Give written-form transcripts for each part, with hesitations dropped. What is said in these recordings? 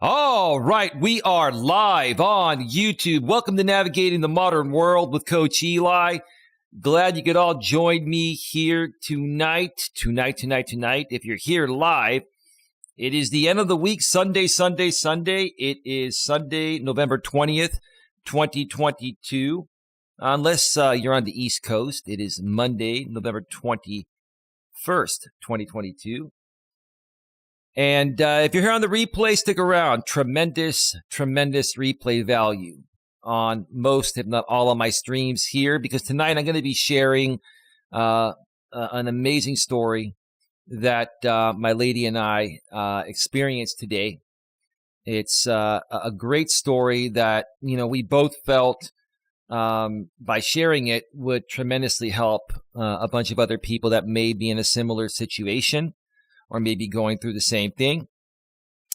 All right, we are live on YouTube. Welcome to Navigating the Modern World with Coach Eli. Glad you could all join me here tonight. If you're here live, it is the end of the week, Sunday. It is Sunday, November 20th, 2022. Unless you're on the East Coast, it is Monday, November 21st, 2022. And if you're here on the replay, stick around. Tremendous replay value on most, if not all, of my streams here, because tonight I'm going to be sharing an amazing story that my lady and I experienced today. It's a great story that, we both felt by sharing it would tremendously help a bunch of other people that may be in a similar situation, or maybe going through the same thing.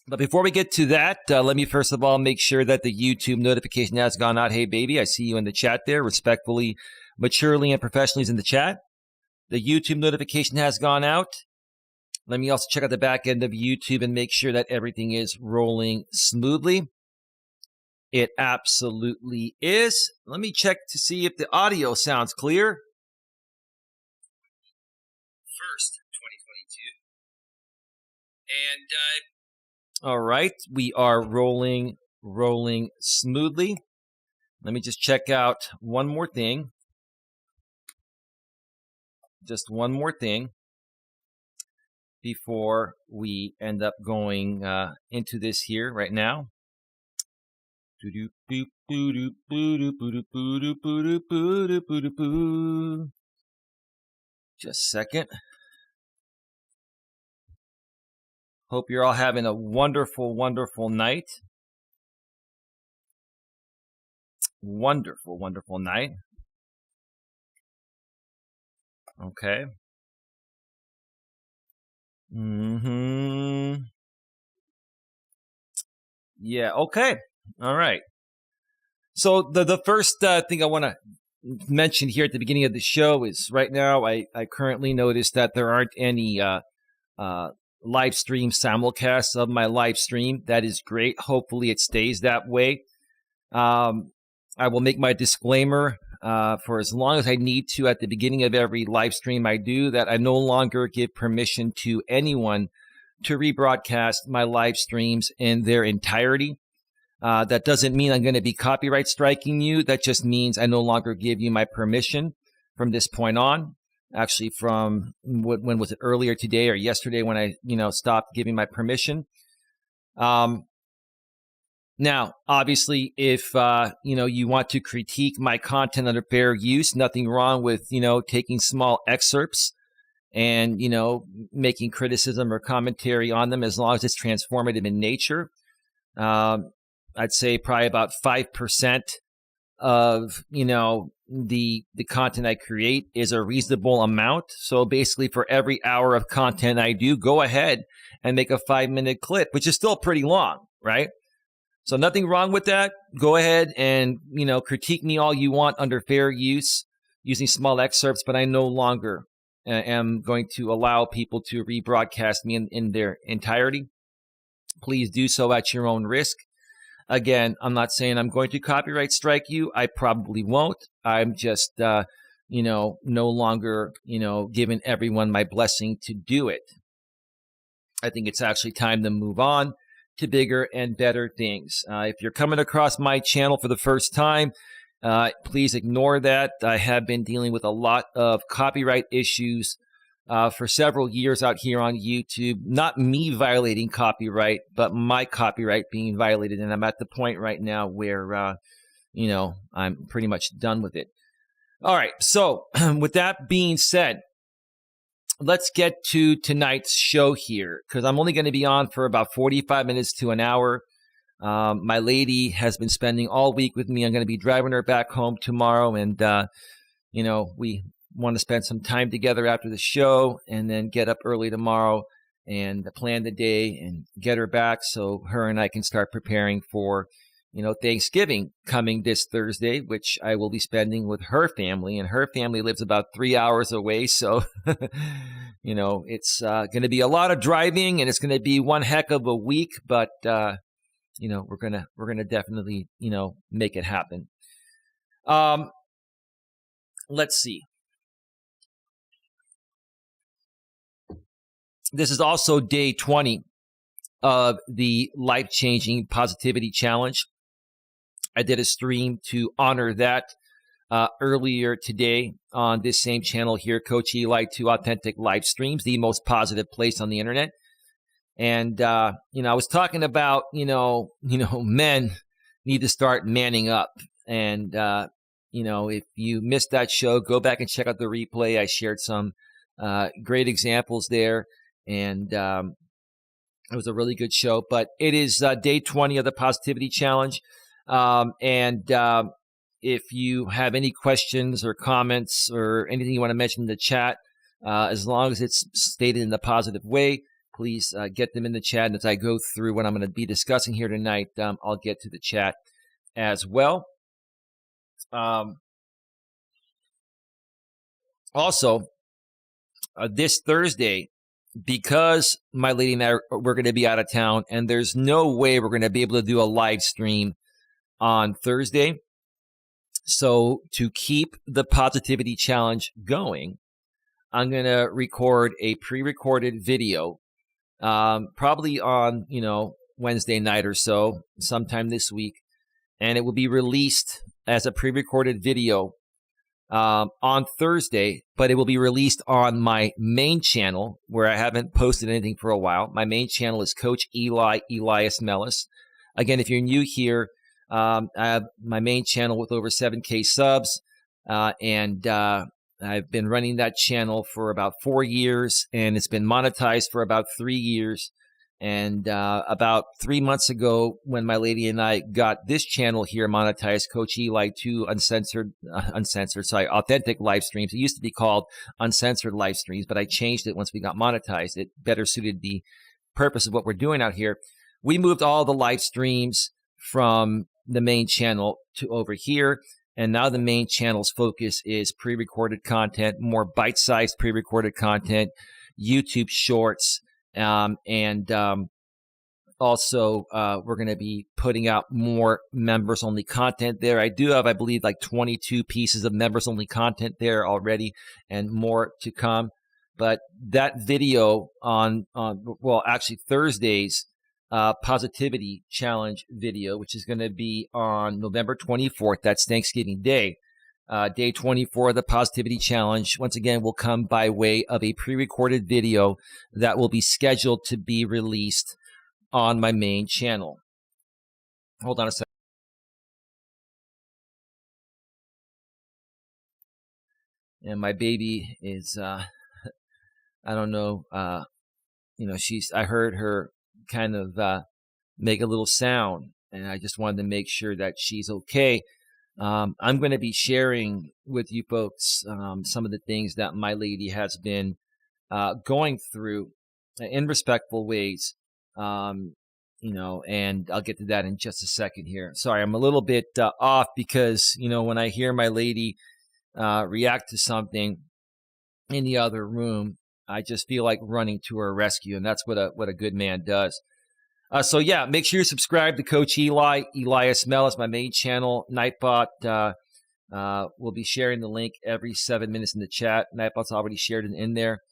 But before we get to that, let me first of all make sure that the YouTube notification has gone out. Hey, baby, I see you in the chat there. Respectfully, maturely, and professionally is in the chat. The YouTube notification has gone out. Let me also check out the back end of YouTube and make sure that everything is rolling smoothly. It absolutely is. Let me check to see if the audio sounds clear. First, 2022. And all right, we are rolling smoothly. Let me just check out one more thing. Just one more thing before we end up going into this here right now. Just a second. Hope you're all having a wonderful night. Wonderful night. Okay. Yeah, okay. All right. So the first thing I want to mention here at the beginning of the show is right now I currently notice that there aren't any live stream simulcasts of my live stream. That is great. Hopefully it stays that way. I will make my disclaimer for as long as I need to at the beginning of every live stream I do, that I no longer give permission to anyone to rebroadcast my live streams in their entirety. That doesn't mean I'm going to be copyright striking you. That just means I no longer give you my permission from this point on. Actually, from when was it, earlier today or yesterday when I stopped giving my permission. Now, obviously, if you want to critique my content under fair use, nothing wrong with taking small excerpts and making criticism or commentary on them, as long as it's transformative in nature. I'd say probably about 5% of the content I create is a reasonable amount. So basically, for every hour of content I do, go ahead and make a 5-minute clip, which is still pretty long, right? So nothing wrong with that. Go ahead and critique me all you want under fair use using small excerpts, but I no longer am going to allow people to rebroadcast me in their entirety. Please do so at your own risk. Again, I'm not saying I'm going to copyright strike you. I probably won't. I'm just, no longer, giving everyone my blessing to do it. I think it's actually time to move on to bigger and better things. If you're coming across my channel for the first time, please ignore that. I have been dealing with a lot of copyright issues for several years out here on YouTube. Not me violating copyright, but my copyright being violated. And I'm at the point right now where, I'm pretty much done with it. All right. So with that being said, let's get to tonight's show here, because I'm only going to be on for about 45 minutes to an hour. My lady has been spending all week with me. I'm going to be driving her back home tomorrow. And, we want to spend some time together after the show and then get up early tomorrow and plan the day and get her back so her and I can start preparing for, Thanksgiving coming this Thursday, which I will be spending with her family, and her family lives about 3 hours away. So, it's going to be a lot of driving, and it's going to be one heck of a week, but we're gonna definitely, make it happen. Let's see. This is also day 20 of the Life-Changing Positivity Challenge. I did a stream to honor that earlier today on this same channel here, Coach Eli, 2 Authentic Live Streams, the most positive place on the internet. And, I was talking about, men need to start manning up. And, if you missed that show, go back and check out the replay. I shared some great examples there. And it was a really good show. But it is day 20 of the Positivity Challenge. If you have any questions or comments or anything you want to mention in the chat, as long as it's stated in a positive way, please get them in the chat. And as I go through what I'm going to be discussing here tonight, I'll get to the chat as well. Also, this Thursday, because my lady and I, we're going to be out of town, and there's no way we're going to be able to do a live stream on Thursday. So to keep the Positivity Challenge going, I'm going to record a pre-recorded video, probably on, Wednesday night or so, sometime this week. And it will be released as a pre-recorded video on Thursday, but it will be released on my main channel where I haven't posted anything for a while. My main channel is Coach Eli, Elias, Melas. Again, if you're new here, I have my main channel with over 7K subs, and I've been running that channel for about 4 years, and it's been monetized for about 3 years. And about 3 months ago, when my lady and I got this channel here monetized, Coach Eli, 2 authentic live streams. It used to be called uncensored live streams, but I changed it once we got monetized. It better suited the purpose of what we're doing out here. We moved all the live streams from the main channel to over here. And now the main channel's focus is pre-recorded content, more bite-sized pre-recorded content, YouTube shorts, also we're going to be putting out more members-only content there. I do have, I believe, like 22 pieces of members-only content there already, and more to come. But that video on actually Thursday's Positivity Challenge video, which is going to be on November 24th, that's Thanksgiving Day. Day 24 of the Positivity Challenge, once again, will come by way of a pre-recorded video that will be scheduled to be released on my main channel. Hold on a second. And my baby is, I don't know, I heard her kind of make a little sound, and I just wanted to make sure that she's okay. I'm going to be sharing with you folks some of the things that my lady has been going through in respectful ways, and I'll get to that in just a second here. Sorry, I'm a little bit off because, when I hear my lady react to something in the other room, I just feel like running to her rescue, and that's what a good man does. So yeah, make sure you subscribe to Coach Eli, Elias Melas, my main channel. Nightbot will be sharing the link every 7 minutes in the chat. Nightbot's already shared it in there.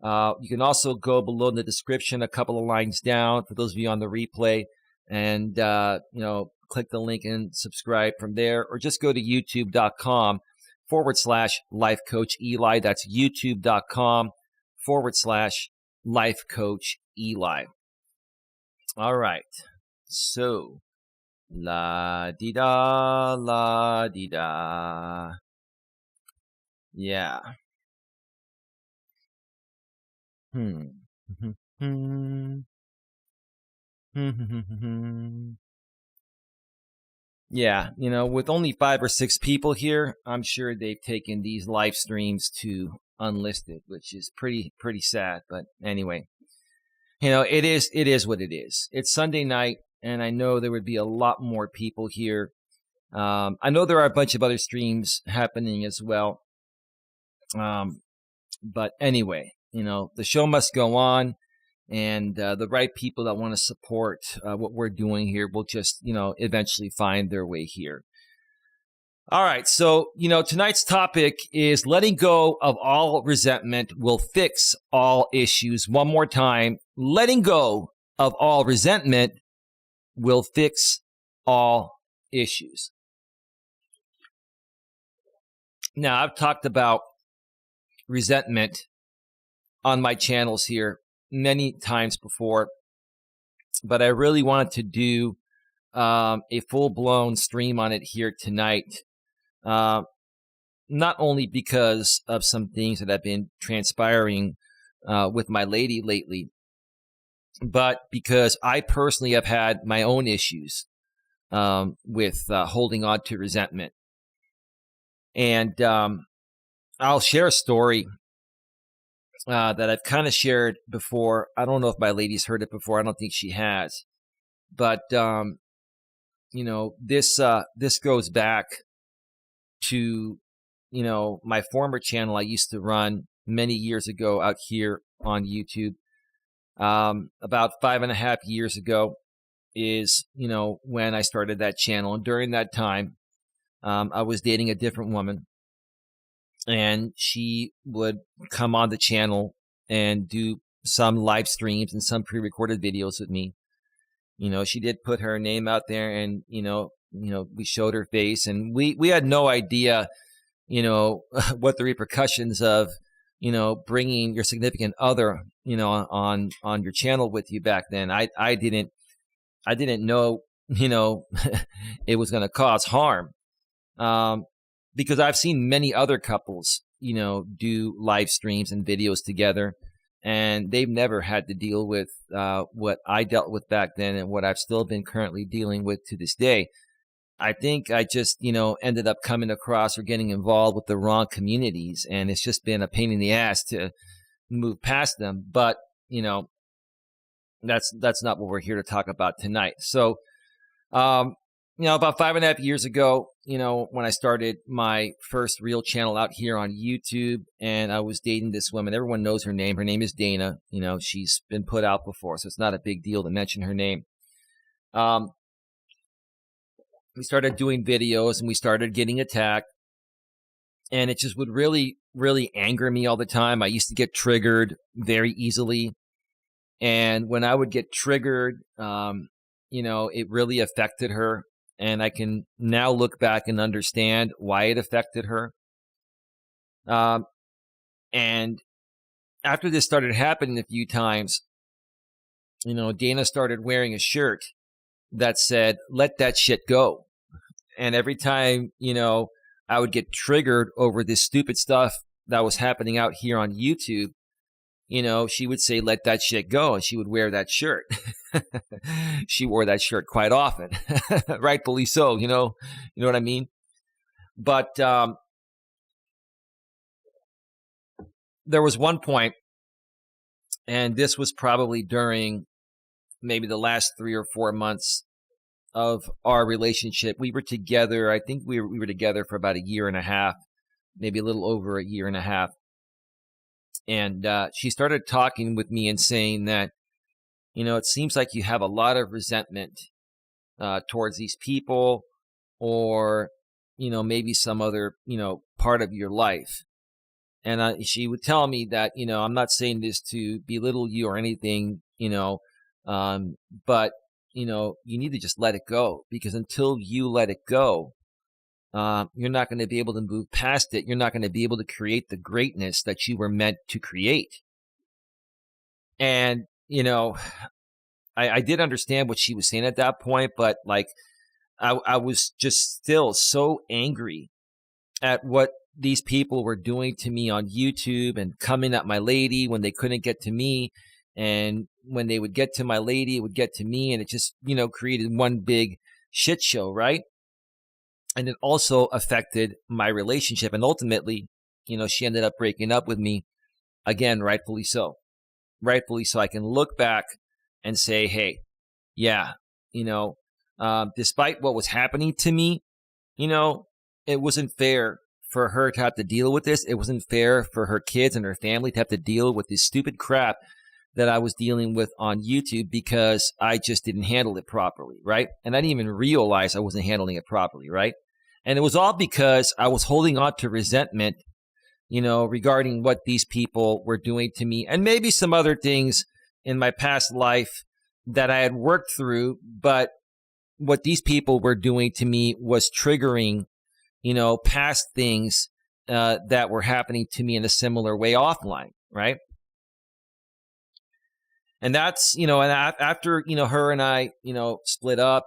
You can also go below in the description, a couple of lines down for those of you on the replay, and click the link and subscribe from there, or just go to youtube.com/Life Coach Eli. That's youtube.com/Life Coach Eli. All right, so la-di-da, la-di-da. Yeah. Yeah, with only 5 or 6 people here, I'm sure they've taken these live streams to unlisted, which is pretty sad. But anyway, it is what it is. It's Sunday night, and I know there would be a lot more people here. I know there are a bunch of other streams happening as well. But anyway, the show must go on. and the right people that want to support what we're doing here will just, eventually find their way here. All right. So, tonight's topic is letting go of all resentment will fix all issues. One more time, letting go of all resentment will fix all issues. Now, I've talked about resentment on my channels here many times before, but I really wanted to do a full-blown stream on it here tonight. Not only because of some things that have been transpiring with my lady lately, but because I personally have had my own issues with holding on to resentment. And I'll share a story that I've kind of shared before. I don't know if my lady's heard it before. I don't think she has. But, this goes back to, my former channel I used to run many years ago out here on YouTube. About 5.5 years ago is, when I started that channel. And during that time, I was dating a different woman, and she would come on the channel and do some live streams and some pre-recorded videos with me. She did put her name out there, and, we showed her face, and we had no idea, what the repercussions of, bringing your significant other, on your channel with you back then. I didn't know, it was going to cause harm. Because I've seen many other couples, do live streams and videos together, and they've never had to deal with what I dealt with back then and what I've still been currently dealing with to this day. I think I just, ended up coming across or getting involved with the wrong communities, and it's just been a pain in the ass to move past them. But, that's not what we're here to talk about tonight. So, about 5.5 years ago, when I started my first real channel out here on YouTube, and I was dating this woman. Everyone knows her name. Her name is Dana. She's been put out before, so it's not a big deal to mention her name. We started doing videos, and we started getting attacked, and it just would really, really anger me all the time. I used to get triggered very easily, and when I would get triggered, it really affected her. And I can now look back and understand why it affected her. And after this started happening a few times, Dana started wearing a shirt that said, "Let that shit go." And every time, I would get triggered over this stupid stuff that was happening out here on YouTube, she would say, "Let that shit go." And she would wear that shirt. She wore that shirt quite often, rightfully so, you know what I mean? But there was one point, and this was probably during maybe the last 3 or 4 months of our relationship. We were together, I think we were together for about 1.5 years, maybe a little over 1.5 years. And she started talking with me and saying that, it seems like you have a lot of resentment towards these people, or, maybe some other, part of your life. And she would tell me that, I'm not saying this to belittle you or anything, but, you need to just let it go, because until you let it go, you're not going to be able to move past it. You're not going to be able to create the greatness that you were meant to create. And, I did understand what she was saying at that point, but like, I was just still so angry at what these people were doing to me on YouTube and coming at my lady when they couldn't get to me. And when they would get to my lady, it would get to me. And it just, created one big shit show, right? And it also affected my relationship. And ultimately, she ended up breaking up with me. Again, rightfully so. Rightfully so. I can look back and say, hey, yeah, despite what was happening to me, it wasn't fair for her to have to deal with this. It wasn't fair for her kids and her family to have to deal with this stupid crap that I was dealing with on YouTube because I just didn't handle it properly, right? And I didn't even realize I wasn't handling it properly, right? And it was all because I was holding on to resentment, regarding what these people were doing to me, and maybe some other things in my past life that I had worked through. But what these people were doing to me was triggering, past things that were happening to me in a similar way offline, right? And that's, and after, her and I, split up,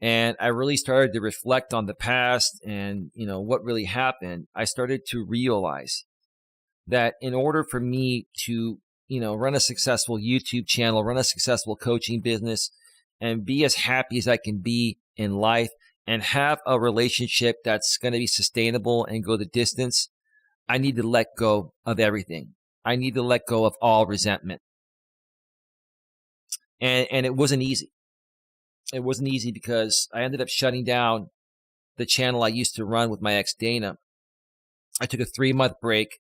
and I really started to reflect on the past and, what really happened, I started to realize that in order for me to, run a successful YouTube channel, run a successful coaching business, and be as happy as I can be in life and have a relationship that's going to be sustainable and go the distance, I need to let go of everything. I need to let go of all resentment. And it wasn't easy. It wasn't easy because I ended up shutting down the channel I used to run with my ex Dana. I took a 3-month break.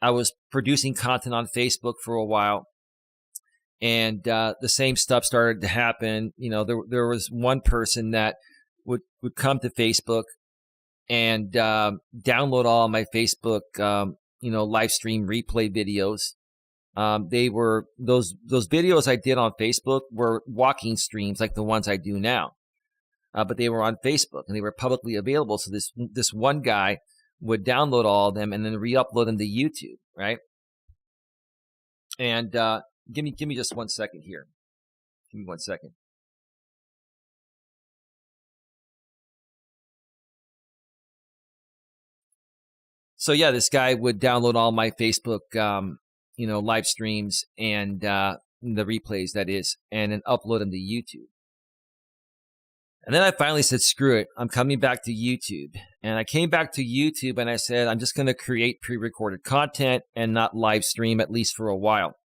I was producing content on Facebook for a while, and the same stuff started to happen. There was one person that would come to Facebook and download all of my Facebook, live stream replay videos. They were those videos I did on Facebook were walking streams like the ones I do now, but they were on Facebook and they were publicly available. So this one guy would download all of them and then re-upload them to YouTube, right? And give me just 1 second here. Give me 1 second. So yeah, this guy would download all my Facebook, live streams and the replays, that is, and then upload them to YouTube. And then I finally said, screw it, I'm coming back to YouTube. And I came back to YouTube and I said, I'm just going to create pre-recorded content and not live stream, at least for a while.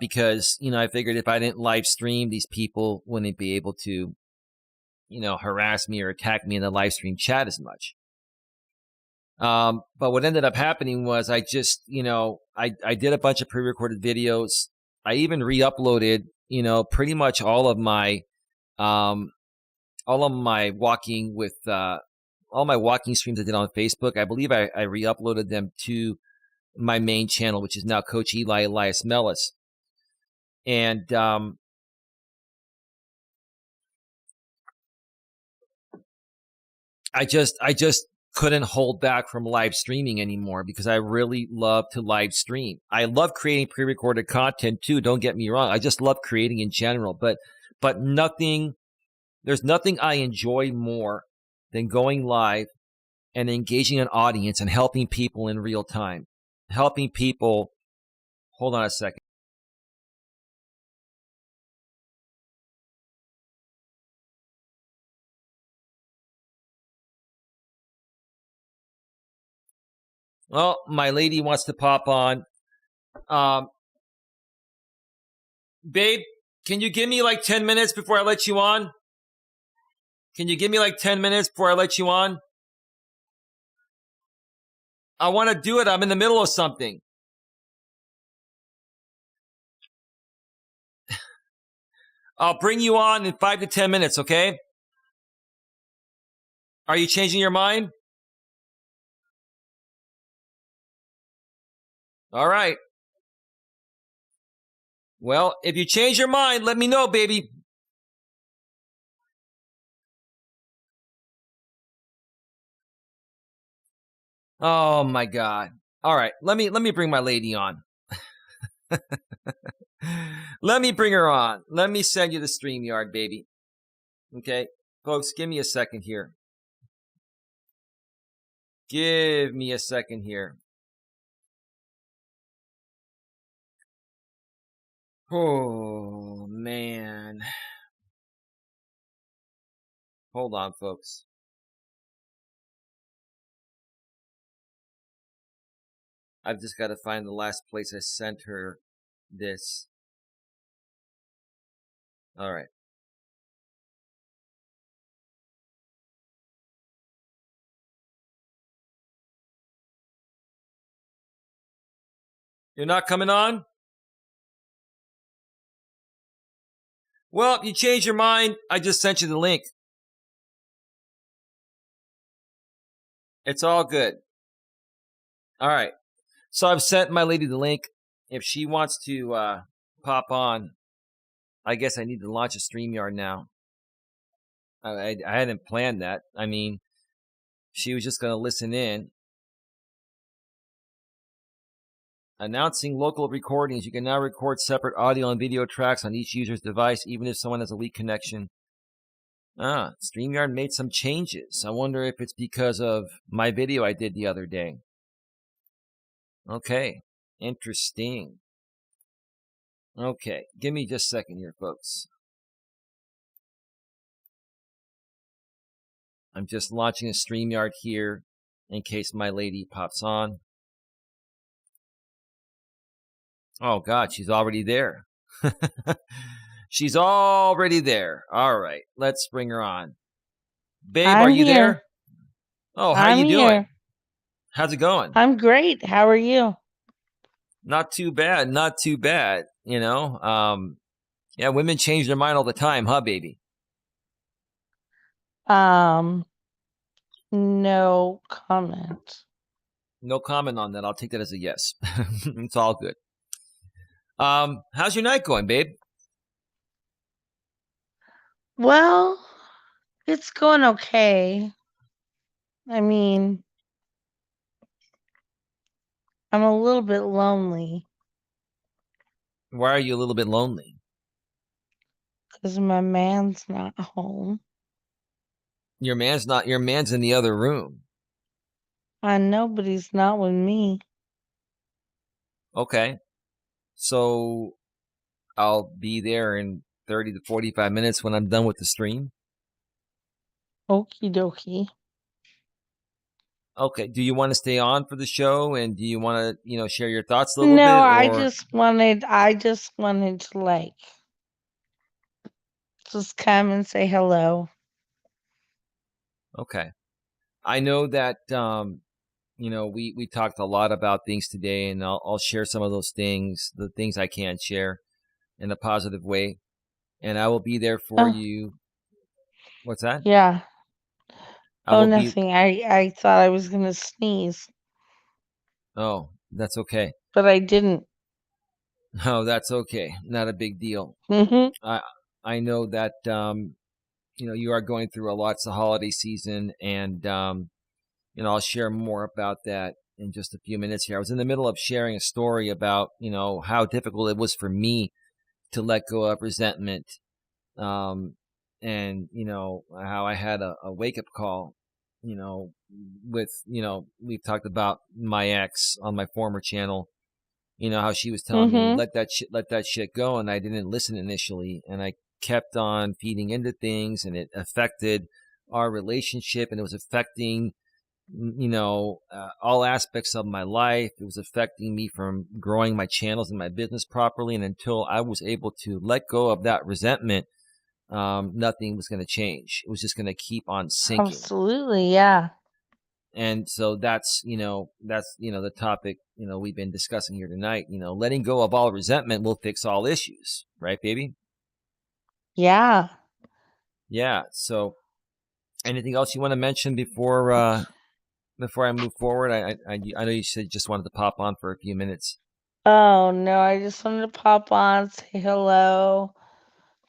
Because, I figured if I didn't live stream, these people wouldn't be able to, harass me or attack me in the live stream chat as much. But what ended up happening was I just, I did a bunch of pre-recorded videos. I even re-uploaded, pretty much all of my walking with, all my walking streams I did on Facebook. I believe I re-uploaded them to my main channel, which is now Coach Eli, Elias, Melas. And, I just couldn't hold back from live streaming anymore because I really love to live stream. I love creating pre-recorded content too. Don't get me wrong. I just love creating in general, but there's nothing I enjoy more than going live and engaging an audience and helping people in real time. Helping people. Hold on a second. Well, my lady wants to pop on. Babe, can you give me like 10 minutes before I let you on? Can you give me like 10 minutes before I let you on? I want to do it. I'm in the middle of something. I'll bring you on in 5 to 10 minutes, okay? Are you changing your mind? All right. Well, if you change your mind, let me know, baby. Oh my God. All right. Let me bring my lady on. Let me bring her on. Let me send you the StreamYard, baby. Okay. Folks, give me a second here. Give me a second here. Oh, man. Hold on, folks. I've just got to find the last place I sent her this. All right. You're not coming on? Well, if you change your mind, I just sent you the link. It's all good. All right. So I've sent my lady the link. If she wants to pop on, I guess I need to launch a StreamYard now. I hadn't planned that. I mean, she was just going to listen in. Announcing local recordings. You can now record separate audio and video tracks on each user's device, even if someone has a weak connection. StreamYard made some changes. I wonder if it's because of my video I did the other day. Okay, interesting. Okay, give me just a second here, folks. I'm just launching a StreamYard here in case my lady pops on. Oh, God, she's already there. She's already there. All right, let's bring her on. Babe, are you there? Oh, how are you doing? How's it going? I'm great. How are you? Not too bad. Not too bad. You know, yeah, women change their mind all the time, huh, baby? No comment. No comment on that. I'll take that as a yes. It's all good. How's your night going, babe? Well, it's going okay. I mean, I'm a little bit lonely. Why are you a little bit lonely? Because my man's not home. Your man's in the other room. I know, but he's not with me. Okay. So I'll be there in 30 to 45 minutes when I'm done with the stream. Okie dokie. Okay. Do you want to stay on for the show, and do you want to, share your thoughts a little No, bit? Or I just wanted to just come and say hello. Okay. I know that we talked a lot about things today, and I'll share some of those things, the things I can share in a positive way, and I will be there for you. What's that? Yeah. Nothing. I thought I was gonna sneeze. Oh, that's okay. But I didn't. Oh, that's okay. Not a big deal. I know that you are going through a lot. It's the holiday season, and I'll share more about that in just a few minutes here. I was in the middle of sharing a story about how difficult it was for me to let go of resentment, and how I had a wake up call. With we've talked about my ex on my former channel. How she was telling me let that shit go, and I didn't listen initially, and I kept on feeding into things, and it affected our relationship, and it was affecting all aspects of my life. It was affecting me from growing my channels and my business properly, and until I was able to let go of that resentment, nothing was going to change. It was just going to keep on sinking. Absolutely, yeah. And so that's the topic, we've been discussing here tonight. Letting go of all resentment will fix all issues. Right, baby? Yeah. Yeah. So anything else you want to mention before I move forward? I know you said you just wanted to pop on for a few minutes. Oh, no, I just wanted to pop on, say hello,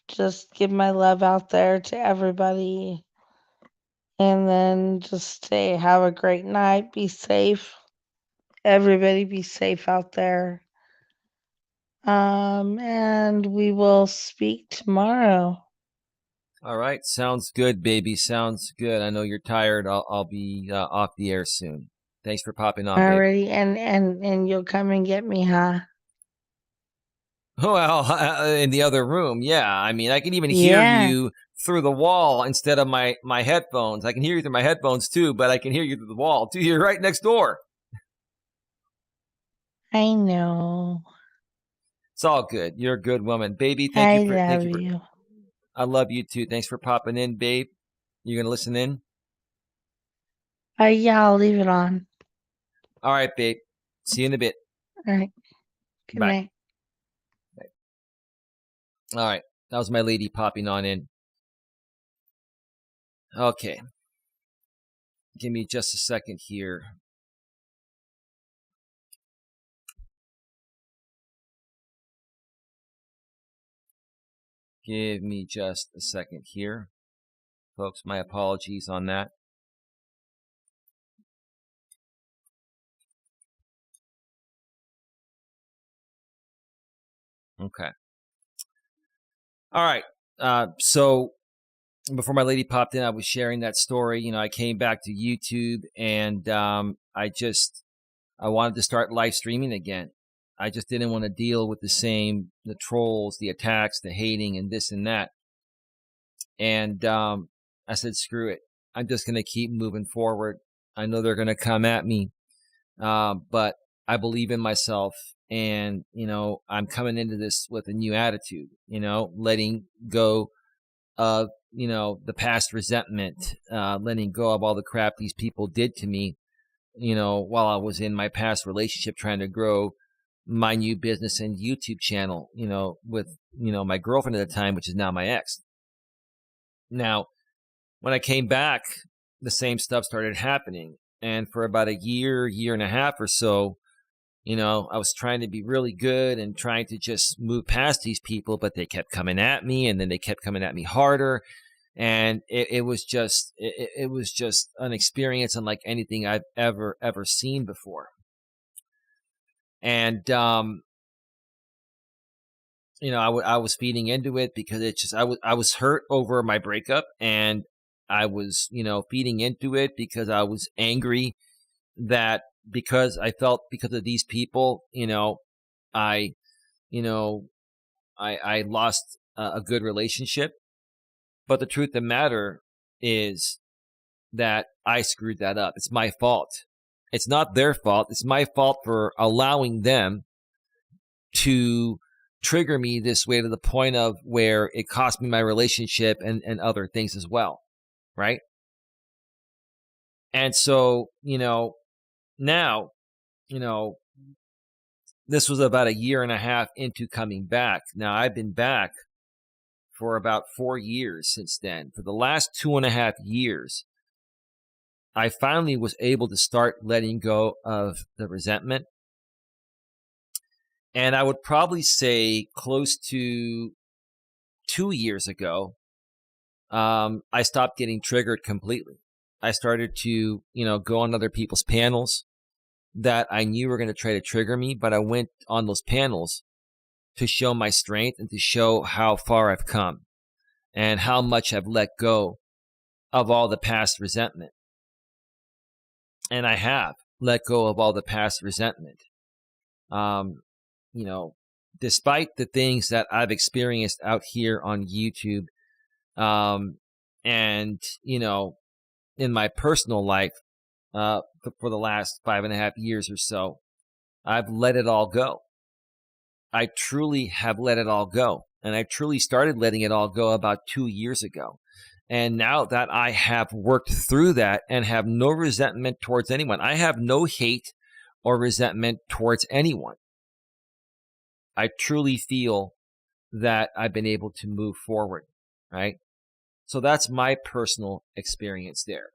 just give my love out there to everybody, and then just say have a great night, be safe. Everybody be safe out there. And we will speak tomorrow. All right. Sounds good, baby. Sounds good. I know you're tired. I'll be off the air soon. Thanks for popping on, babe. Alrighty, and you'll come and get me, huh? Well, in the other room, yeah. I mean, I can even hear Yeah. you through the wall instead of my headphones. I can hear you through my headphones too, but I can hear you through the wall too. You're right next door. I know. It's all good. You're a good woman, baby. I love you. I love you too. Thanks for popping in, babe. You gonna listen in? Yeah, I'll leave it on. All right, babe. See you in a bit. All right. Good Bye. night. All right. That was my lady popping on in. Okay. Give me just a second here. Give me just a second here. Folks, my apologies on that. Okay. All right. So before my lady popped in, I was sharing that story. You know, I came back to YouTube and I wanted to start live streaming again. I just didn't want to deal with the trolls, the attacks, the hating, and this and that. And I said, screw it. I'm just going to keep moving forward. I know they're going to come at me, but I believe in myself. And, you know, I'm coming into this with a new attitude, you know, letting go of, you know, the past resentment, letting go of all the crap these people did to me, you know, while I was in my past relationship trying to grow my new business and YouTube channel, you know, with, you know, my girlfriend at the time, which is now my ex. Now, when I came back, the same stuff started happening. And for about a year and a half or so, you know, I was trying to be really good and trying to just move past these people, but they kept coming at me, and then they kept coming at me harder. And it was just an experience unlike anything I've ever seen before. And you know, I was feeding into it because it just I was hurt over my breakup, and I was, you know, feeding into it because I was angry that because I felt because of these people, you know, I you know, I lost a good relationship. But the truth of the matter is that I screwed that up. It's my fault. It's not their fault. It's my fault for allowing them to trigger me this way to the point of where it cost me my relationship and other things as well. Right. And so, you know, now, you know, this was about a year and a half into coming back. Now I've been back for about 4 years since then. For the last 2.5 years, I finally was able to start letting go of the resentment. And I would probably say close to 2 years ago, I stopped getting triggered completely. I started to, you know, go on other people's panels that I knew were going to try to trigger me, but I went on those panels to show my strength and to show how far I've come and how much I've let go of all the past resentment. And I have let go of all the past resentment. You know, despite the things that I've experienced out here on YouTube, and, you know, in my personal life, for the last 5.5 years or so, I've let it all go. I truly have let it all go. And I truly started letting it all go about 2 years ago. And now that I have worked through that and have no resentment towards anyone, I have no hate or resentment towards anyone. I truly feel that I've been able to move forward, right? So that's my personal experience there.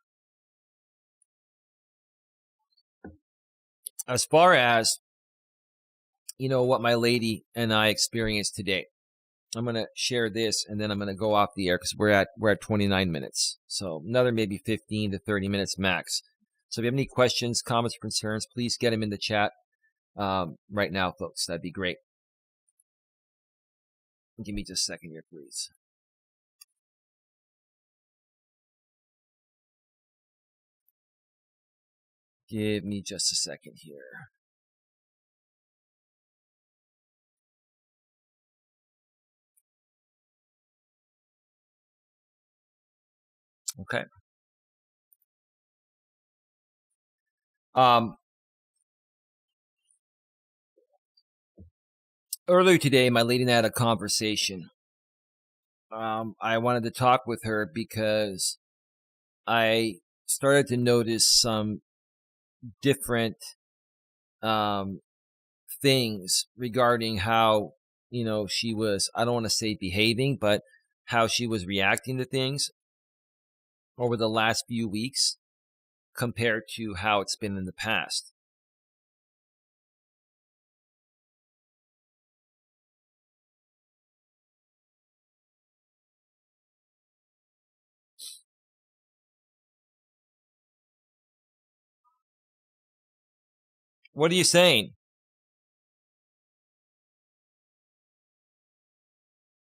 As far as, you know, what my lady and I experienced today, I'm going to share this and then I'm going to go off the air because we're at 29 minutes. So another maybe 15 to 30 minutes max. So if you have any questions, comments, or concerns, please get them in the chat right now, folks. That'd be great. Give me just a second here, please. Give me just a second here. Okay. Earlier today, my lady and I had a conversation. I wanted to talk with her because I started to notice some different things regarding how, she was, I don't want to say behaving, but how she was reacting to things over the last few weeks compared to how it's been in the past. What are you saying?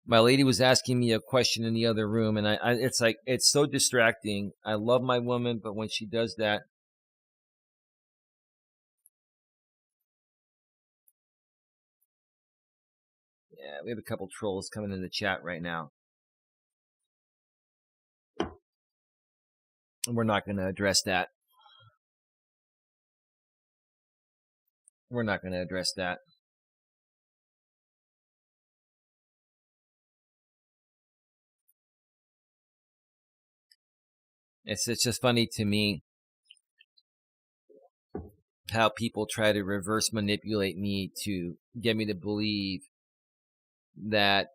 My lady was asking me a question in the other room, and it's like, it's so distracting. I love my woman, but when she does that, yeah, we have a couple trolls coming in the chat right now. We're not going to address that. We're not going to address that. It's just funny to me how people try to reverse manipulate me to get me to believe that,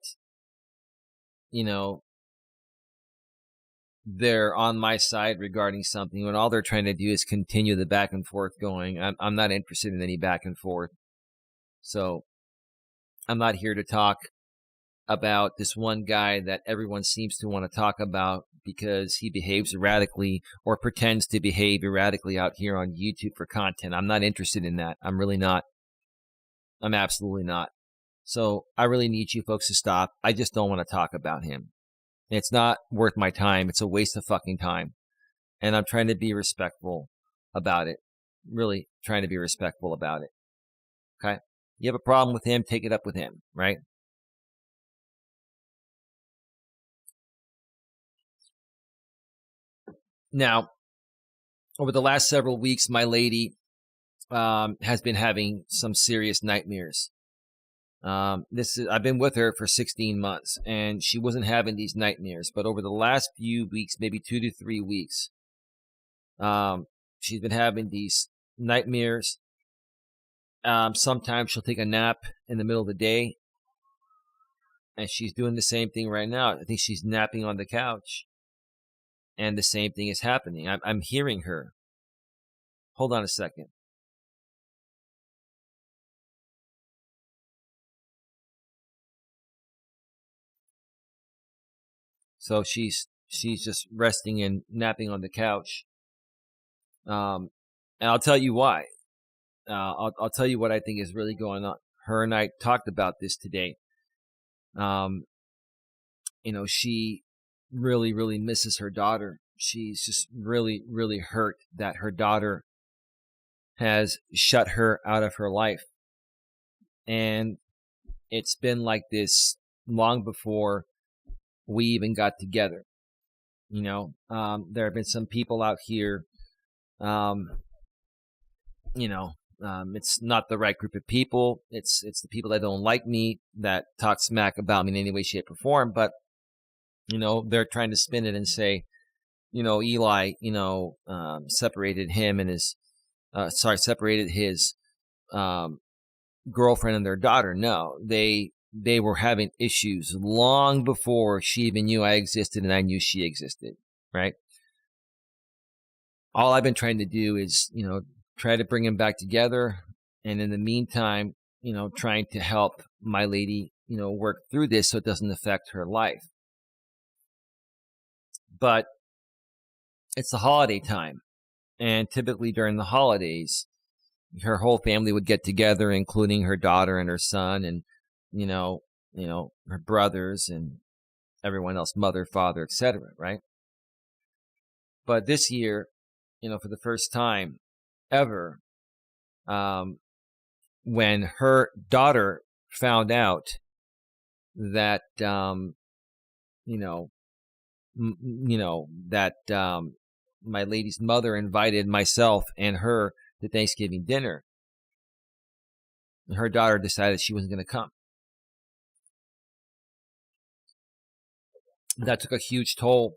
they're on my side regarding something when all they're trying to do is continue the back and forth going. I'm not interested in any back and forth. So I'm not here to talk about this one guy that everyone seems to want to talk about because he behaves erratically or pretends to behave erratically out here on YouTube for content. I'm not interested in that. I'm really not. I'm absolutely not. So I really need you folks to stop. I just don't want to talk about him. It's not worth my time. It's a waste of fucking time. And I'm trying to be respectful about it. Really trying to be respectful about it. Okay? You have a problem with him, take it up with him, right? Now, over the last several weeks, my lady has been having some serious nightmares. I've been with her for 16 months, and she wasn't having these nightmares. But over the last few weeks, maybe 2 to 3 weeks, she's been having these nightmares. Sometimes she'll take a nap in the middle of the day, and she's doing the same thing right now. I think she's napping on the couch, and the same thing is happening. I'm hearing her. Hold on a second. So she's just resting and napping on the couch. And I'll tell you why. I'll tell you what I think is really going on. Her and I talked about this today. She really, really misses her daughter. She's just really, really hurt that her daughter has shut her out of her life. And it's been like this long before we even got together. There have been some people out here, it's not the right group of people. It's the people that don't like me, that talk smack about me in any way, shape, or form. But, they're trying to spin it and say, Eli, separated him and separated his girlfriend and their daughter. No, they were having issues long before she even knew I existed and I knew she existed, right? All I've been trying to do is, try to bring them back together. And in the meantime, trying to help my lady, work through this so it doesn't affect her life. But it's the holiday time. And typically during the holidays, her whole family would get together, including her daughter and her son and, her brothers and everyone else, mother, father, etc., right? But this year, for the first time ever, when her daughter found out that, my lady's mother invited myself and her to Thanksgiving dinner, her daughter decided she wasn't going to come. That took a huge toll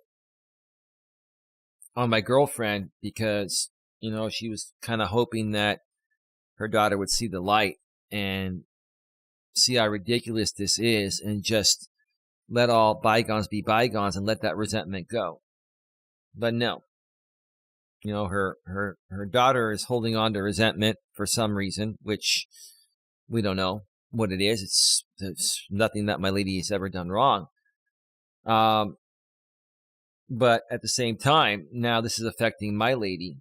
on my girlfriend because, she was kind of hoping that her daughter would see the light and see how ridiculous this is and just let all bygones be bygones and let that resentment go. But no, her daughter is holding on to resentment for some reason, which we don't know what it is. It's nothing that my lady has ever done wrong. But at the same time, now this is affecting my lady.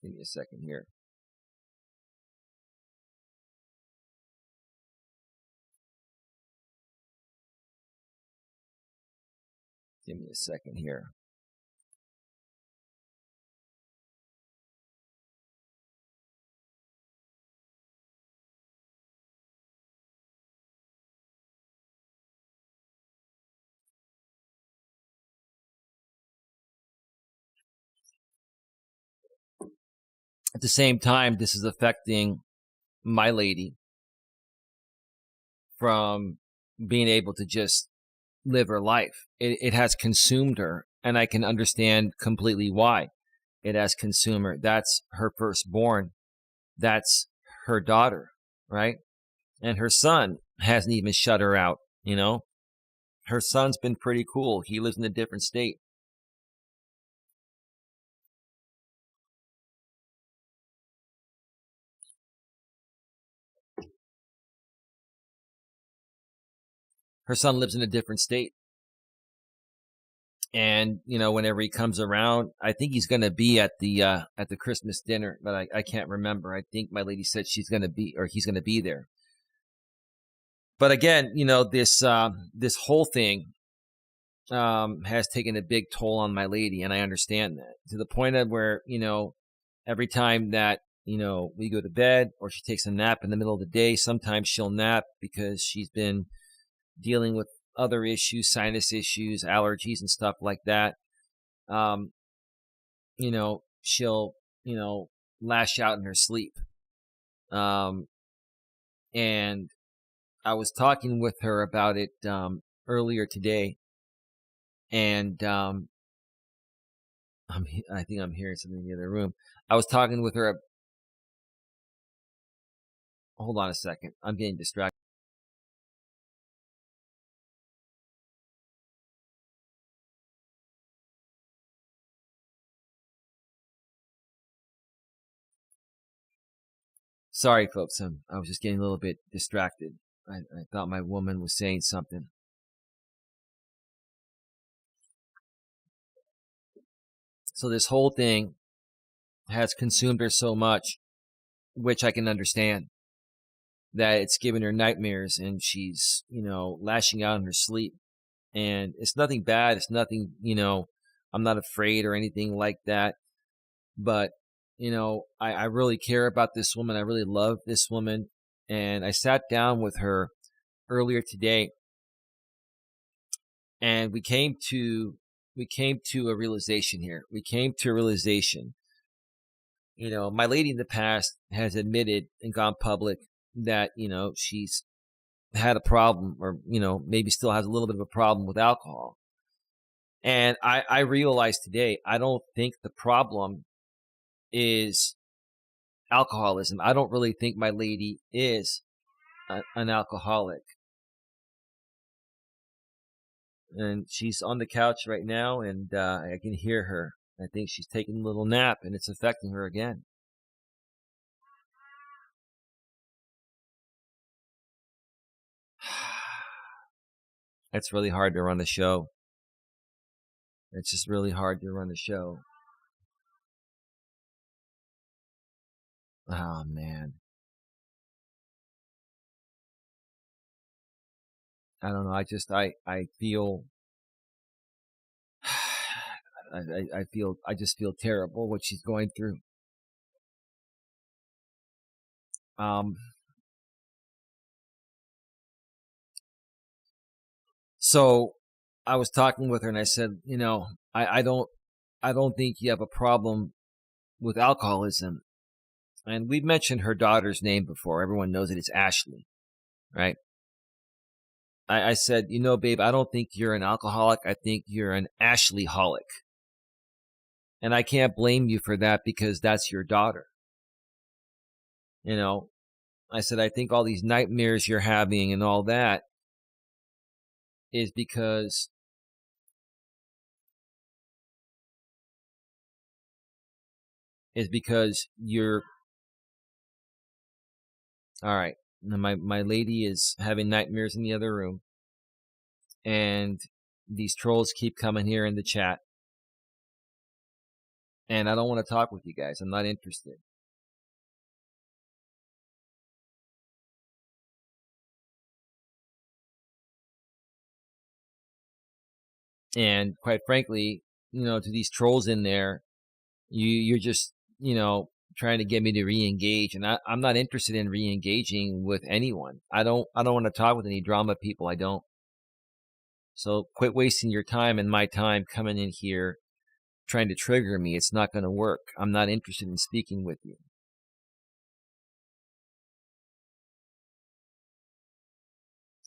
Give me a second here. Give me a second here. At the same time, this is affecting my lady from being able to just live her life. It has consumed her, and I can understand completely why it has consumed her. That's her firstborn. That's her daughter, right? And her son hasn't even shut her out, Her son's been pretty cool. He lives in a different state. Her son lives in a different state. And, whenever he comes around, I think he's going to be at the Christmas dinner, but I can't remember. I think my lady said he's going to be there. But again, this whole thing has taken a big toll on my lady, and I understand that, to the point of where, every time that, we go to bed or she takes a nap in the middle of the day, sometimes she'll nap because she's been dealing with other issues, sinus issues, allergies and stuff like that. She'll, lash out in her sleep. And I was talking with her about it earlier today, and I think I'm hearing something in the other room. I was talking with her. Hold on a second. I'm getting distracted. Sorry, folks. I was just getting a little bit distracted. I thought my woman was saying something. So this whole thing has consumed her so much, which I can understand, that it's given her nightmares, and she's, lashing out in her sleep. And it's nothing bad. It's nothing, I'm not afraid or anything like that. But, I really care about this woman. I really love this woman. And I sat down with her earlier today, and we came to a realization here. We came to a realization. My lady in the past has admitted and gone public that, she's had a problem, or, maybe still has a little bit of a problem with alcohol. And I realized today, I don't think the problem is alcoholism. I don't really think my lady is an alcoholic. And she's on the couch right now, and I can hear her. I think she's taking a little nap, and it's affecting her again. It's really hard to run a show. It's just really hard to run a show. Oh, man. I don't know. I feel, I just feel terrible what she's going through. So I was talking with her, and I said, I don't think you have a problem with alcoholism. And we've mentioned her daughter's name before. Everyone knows it. It's Ashley, right? I said, babe, I don't think you're an alcoholic. I think you're an Ashley-holic. And I can't blame you for that because that's your daughter. You know, I said, I think all these nightmares you're having and all that is because you're all right. My lady is having nightmares in the other room, and these trolls keep coming here in the chat, and I don't want to talk with you guys. I'm not interested. And quite frankly, to these trolls in there, you're just, trying to get me to re-engage, and I'm not interested in re-engaging with anyone. I don't want to talk with any drama people. I don't. So quit wasting your time and my time coming in here trying to trigger me. It's not going to work. I'm not interested in speaking with you.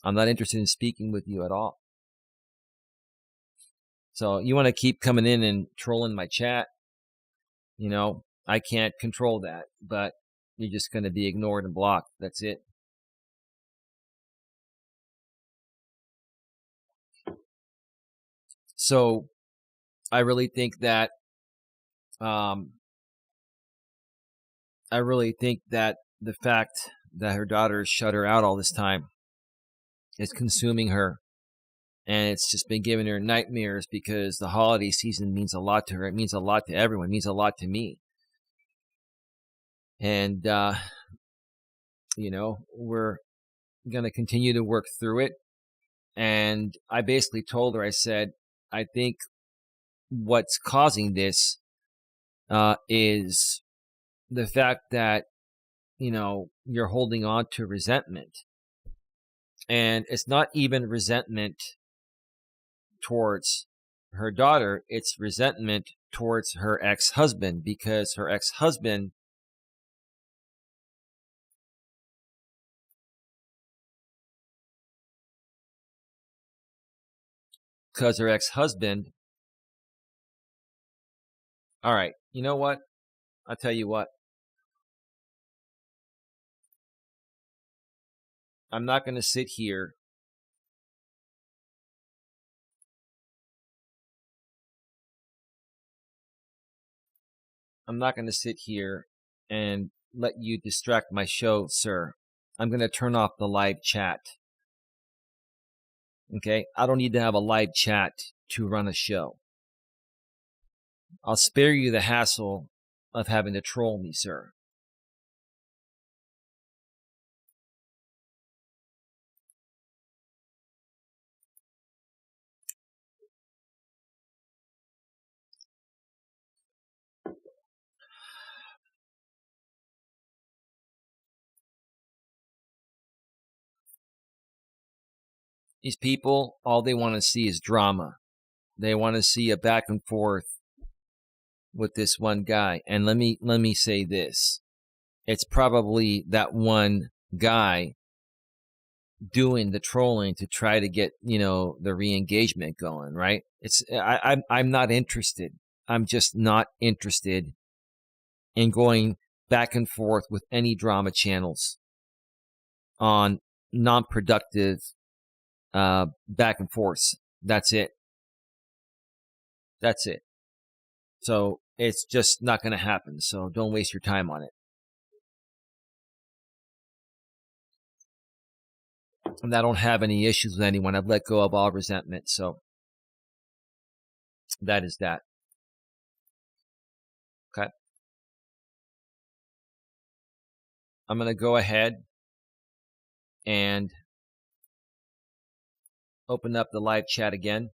I'm not interested in speaking with you at all. So you want to keep coming in and trolling my chat, I can't control that, but you're just going to be ignored and blocked. That's it. So I really think that the fact that her daughter shut her out all this time is consuming her, and it's just been giving her nightmares because the holiday season means a lot to her. It means a lot to everyone. It means a lot to me. And we're going to continue to work through it. And I basically told her, I said, I think what's causing this is the fact that, you're holding on to resentment. And it's not even resentment towards her daughter. It's resentment towards her ex-husband, because her ex-husband all right, you know what? I'll tell you what. I'm not going to sit here and let you distract my show, sir. I'm going to turn off the live chat. Okay? I don't need to have a live chat to run a show. I'll spare you the hassle of having to troll me, sir. These people, all they want to see is drama. They want to see a back and forth with this one guy. And let me say this. It's probably that one guy doing the trolling to try to get, the re-engagement going, right? I'm not interested. I'm just not interested in going back and forth with any drama channels on non-productive back and forths. That's it. So it's just not going to happen. So don't waste your time on it. And I don't have any issues with anyone. I've let go of all resentment. So that is that. Okay. I'm going to go ahead and open up the live chat again.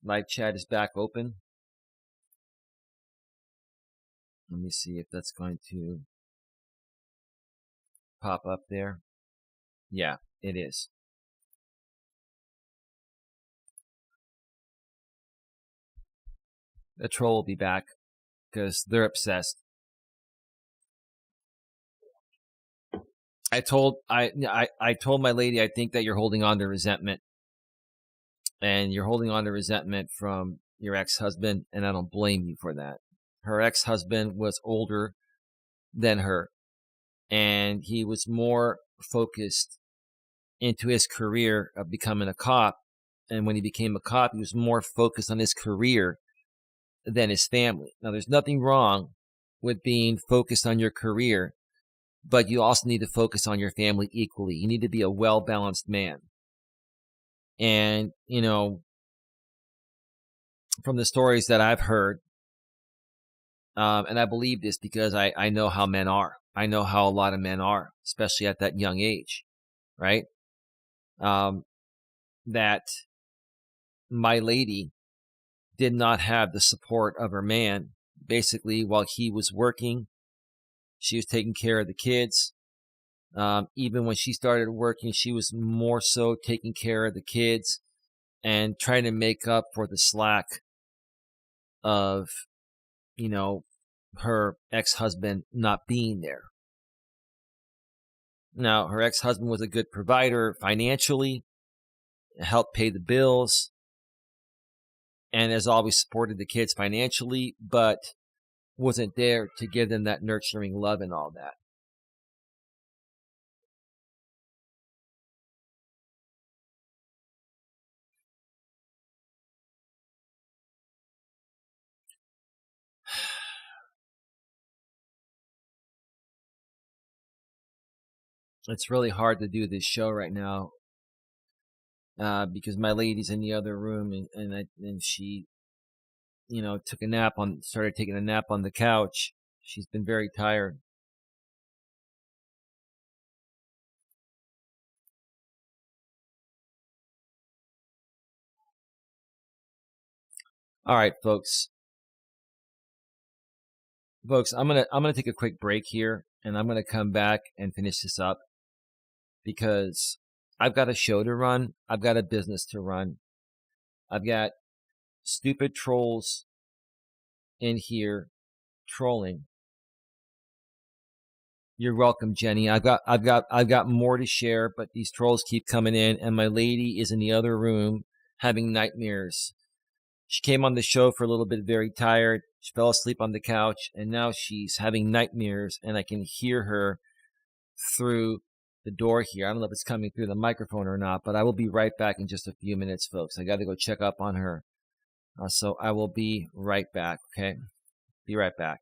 Live chat is back open. Let me see if that's going to pop up there. Yeah, it is. The troll will be back because they're obsessed. I told my lady, I think that you're holding on to resentment, and you're holding on to resentment from your ex-husband, and I don't blame you for that. Her ex-husband was older than her, and he was more focused into his career of becoming a cop. And when he became a cop, he was more focused on his career than his family. Now, there's nothing wrong with being focused on your career, but you also need to focus on your family equally. You need to be a well-balanced man. And, you know, from the stories that I've heard, and I believe this because I know how men are. I know how a lot of men are, especially at that young age, right? That my lady did not have the support of her man. Basically, while he was working, she was taking care of the kids. Even when she started working, she was more so taking care of the kids and trying to make up for the slack of, you know, her ex-husband not being there. Now, her ex-husband was a good provider financially, helped pay the bills, and has always supported the kids financially, but wasn't there to give them that nurturing love and all that. It's really hard to do this show right now because my lady's in the other room, and she, you know, started taking a nap on the couch. She's been very tired. All right, folks. I'm gonna take a quick break here, and I'm gonna come back and finish this up because I've got a show to run. I've got a business to run. I've got stupid trolls in here trolling. You're welcome, Jenny. I've got more to share, but these trolls keep coming in, and my lady is in the other room having nightmares. She came on the show for a little bit, very tired. She fell asleep on the couch, and now she's having nightmares, and I can hear her through the door here. I don't know if it's coming through the microphone or not, but I will be right back in just a few minutes, folks. I got to go check up on her. So I will be right back, okay? Be right back.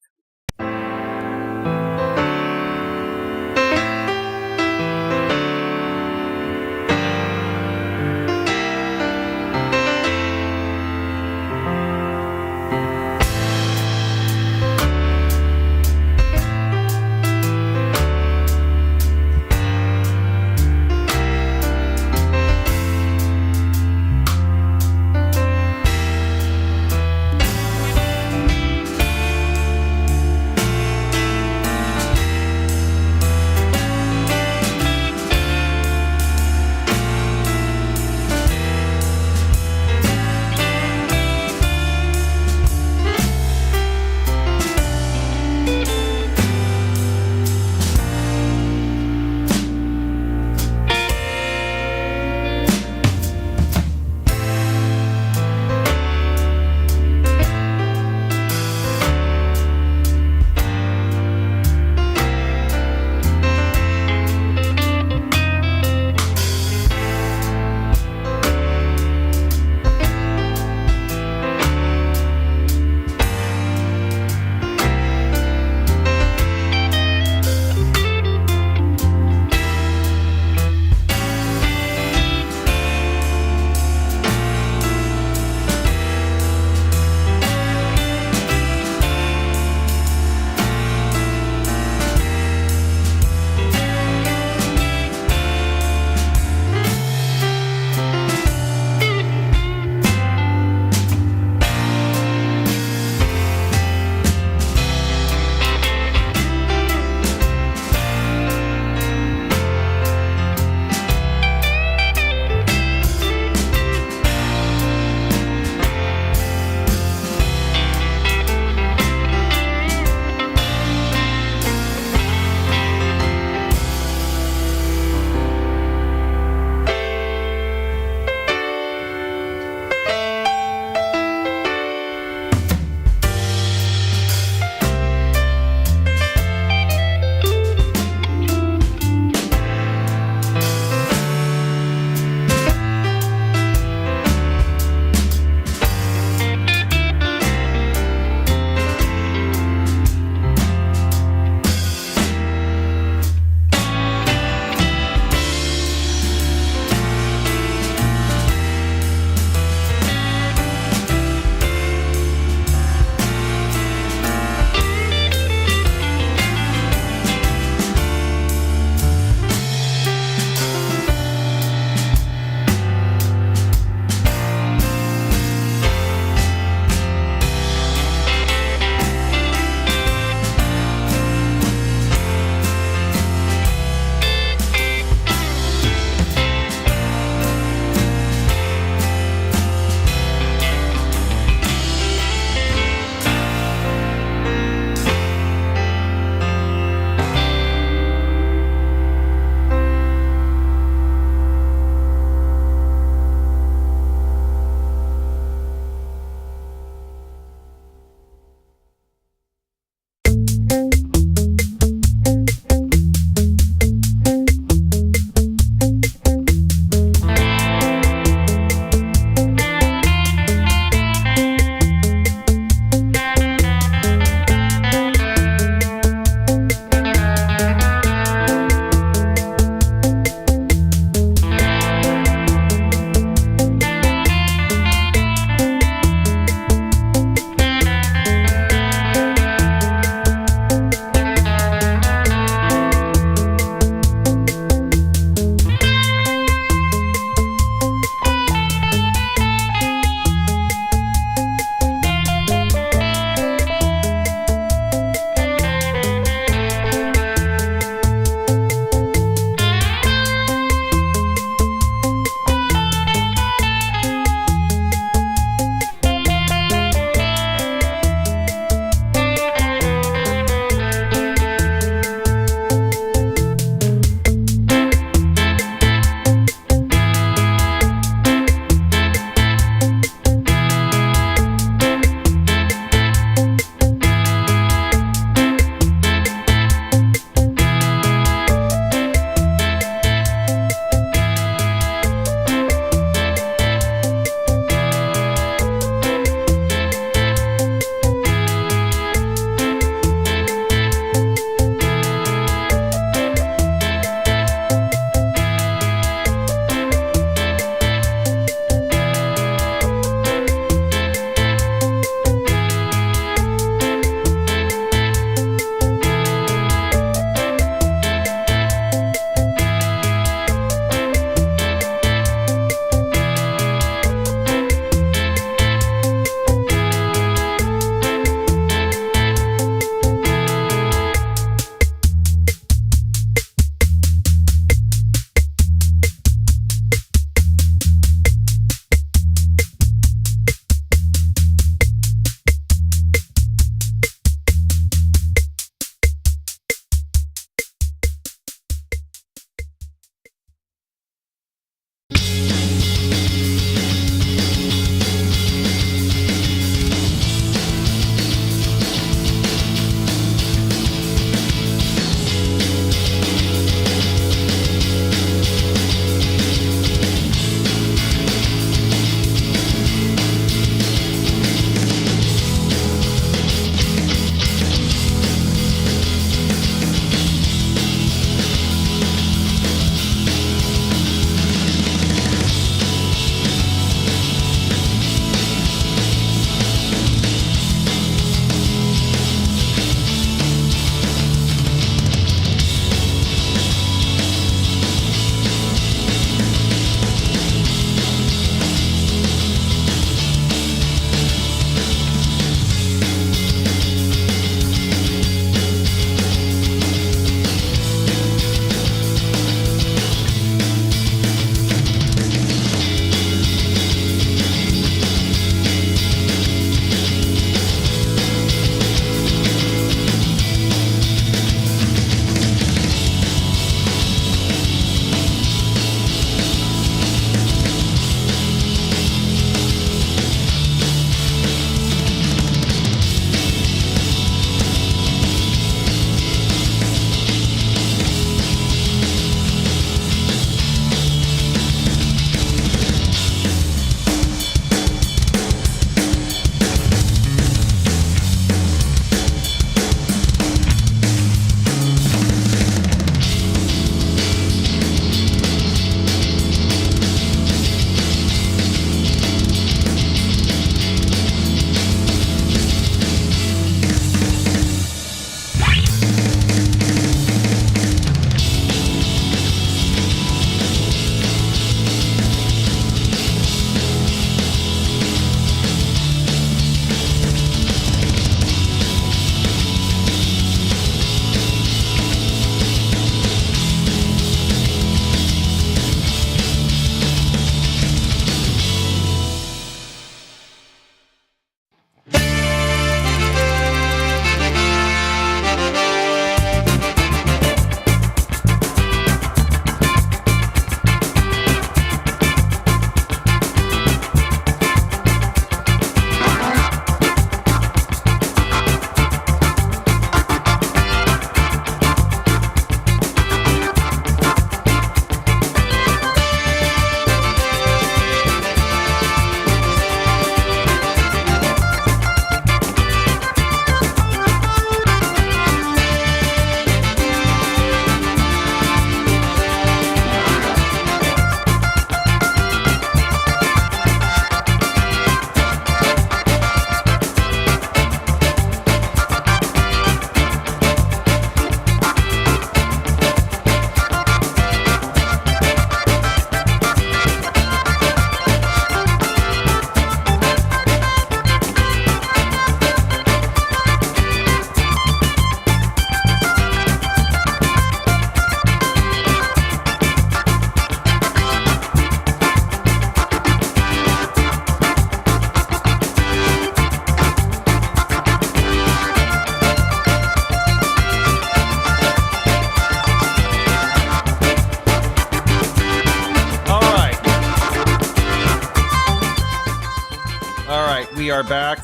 right, we are back.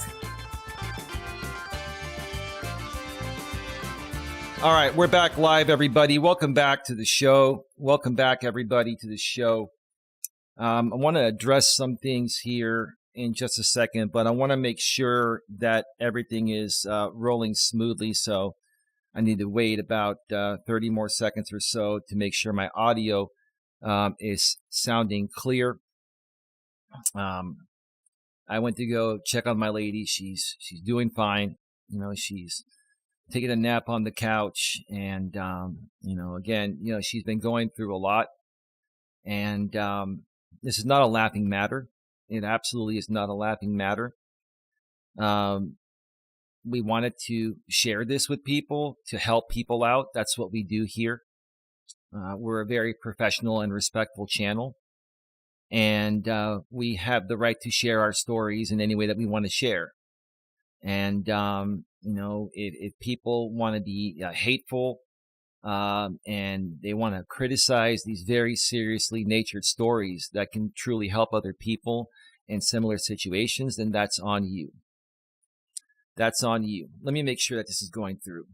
All right, we're back live, everybody. Welcome back to the show. Welcome back, everybody, to the show. I want to address some things here in just a second, but I want to make sure that everything is rolling smoothly. So I need to wait about 30 more seconds or so to make sure my audio is sounding clear. I went to go check on my lady. She's doing fine. You know, she's taking a nap on the couch, and again, she's been going through a lot, and this is not a laughing matter. It absolutely is not a laughing matter. We wanted to share this with people to help people out. That's what we do here. We're a very professional and respectful channel, and we have the right to share our stories in any way that we want to share. And if people want to be hateful and they want to criticize these very seriously natured stories that can truly help other people in similar situations, then that's on you. That's on you. Let me make sure that this is going through.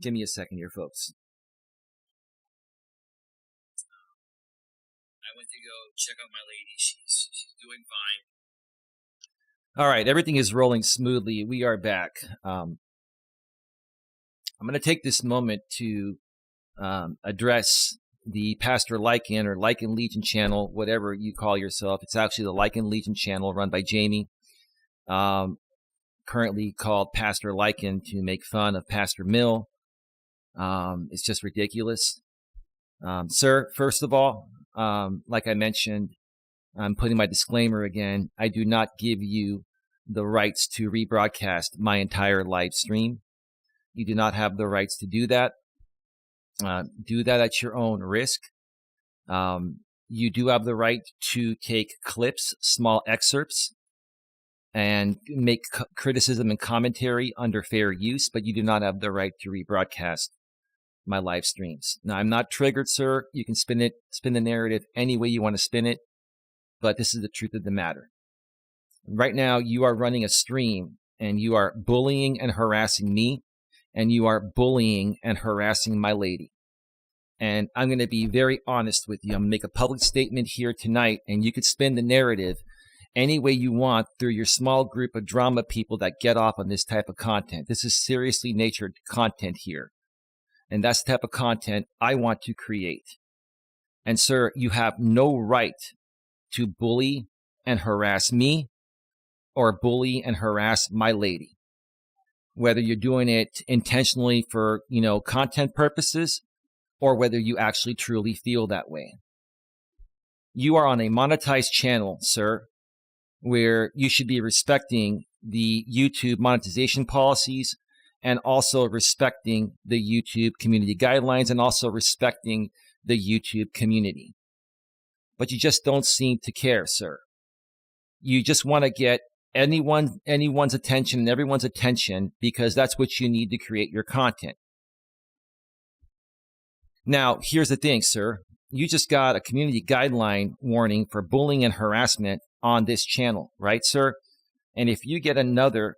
Give me a second here, folks. I went to go check on my lady. She's doing fine. All right, everything is rolling smoothly. We are back. I'm going to take this moment to address the Pastor Lycan or Lycan Legion channel, whatever you call yourself. It's actually the Lycan Legion channel run by Jamie, currently called Pastor Lycan to make fun of Pastor Mill. It's just ridiculous. Sir, first of all, like I mentioned, I'm putting my disclaimer again. I do not give you the rights to rebroadcast my entire live stream. You do not have the rights to do that. Do that at your own risk. You do have the right to take clips, small excerpts, and make criticism and commentary under fair use, but you do not have the right to rebroadcast my live streams. Now, I'm not triggered, sir. You can spin the narrative any way you want to spin it, but this is the truth of the matter. Right now, you are running a stream, and you are bullying and harassing me, and you are bullying and harassing my lady. And I'm going to be very honest with you. I'm going to make a public statement here tonight, and you could spin the narrative any way you want through your small group of drama people that get off on this type of content. This is seriously natured content here. And that's the type of content I want to create. And sir, you have no right to bully and harass me or bully and harass my lady. Whether you're doing it intentionally for, content purposes or whether you actually truly feel that way. You are on a monetized channel, sir, where you should be respecting the YouTube monetization policies and also respecting the YouTube community guidelines and also respecting the YouTube community. But you just don't seem to care, sir. You just want to get anyone's attention and everyone's attention because that's what you need to create your content. Now, here's the thing, sir. You just got a community guideline warning for bullying and harassment on this channel, right, sir? And if you get another,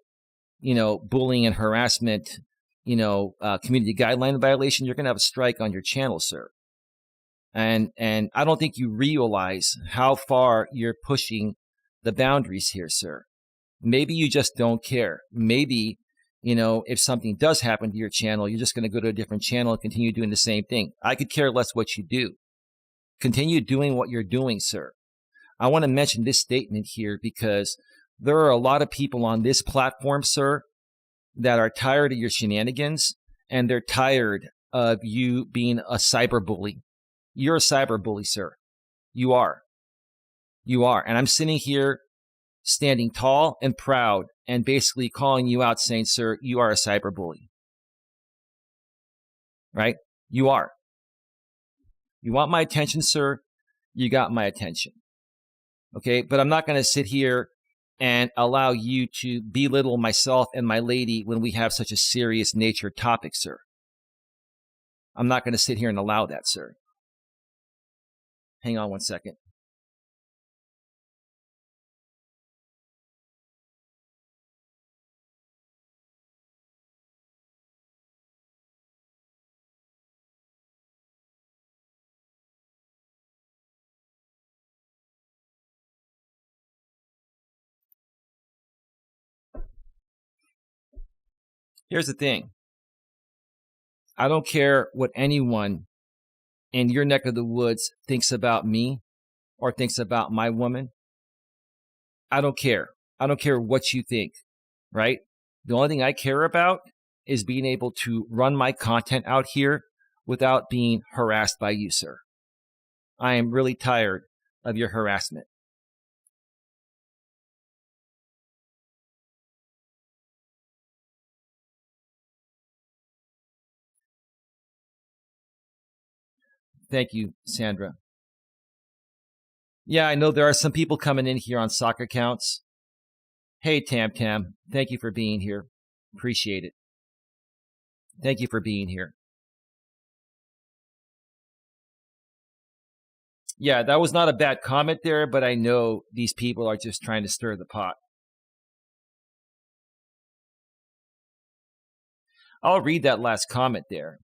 bullying and harassment, community guideline violation, you're going to have a strike on your channel, sir. And I don't think you realize how far you're pushing the boundaries here, sir. Maybe you just don't care. Maybe, if something does happen to your channel, you're just going to go to a different channel and continue doing the same thing. I could care less what you do. Continue doing what you're doing, sir. I want to mention this statement here because there are a lot of people on this platform, sir, that are tired of your shenanigans, and they're tired of you being a cyberbully. You're a cyberbully, sir. You are. You are. And I'm sitting here standing tall and proud and basically calling you out saying, sir, you are a cyberbully. Right? You are. You want my attention, sir? You got my attention. Okay? But I'm not going to sit here and allow you to belittle myself and my lady when we have such a serious nature topic, sir. I'm not going to sit here and allow that, sir. Hang on one second. Here's the thing. I don't care what anyone in your neck of the woods thinks about me or thinks about my woman. I don't care. I don't care what you think, right? The only thing I care about is being able to run my content out here without being harassed by you, sir. I am really tired of your harassment. Thank you, Sandra. Yeah, I know there are some people coming in here on sock accounts. Hey, Tam Tam, thank you for being here. Appreciate it. Thank you for being here. Yeah, that was not a bad comment there, but I know these people are just trying to stir the pot. I'll read that last comment there.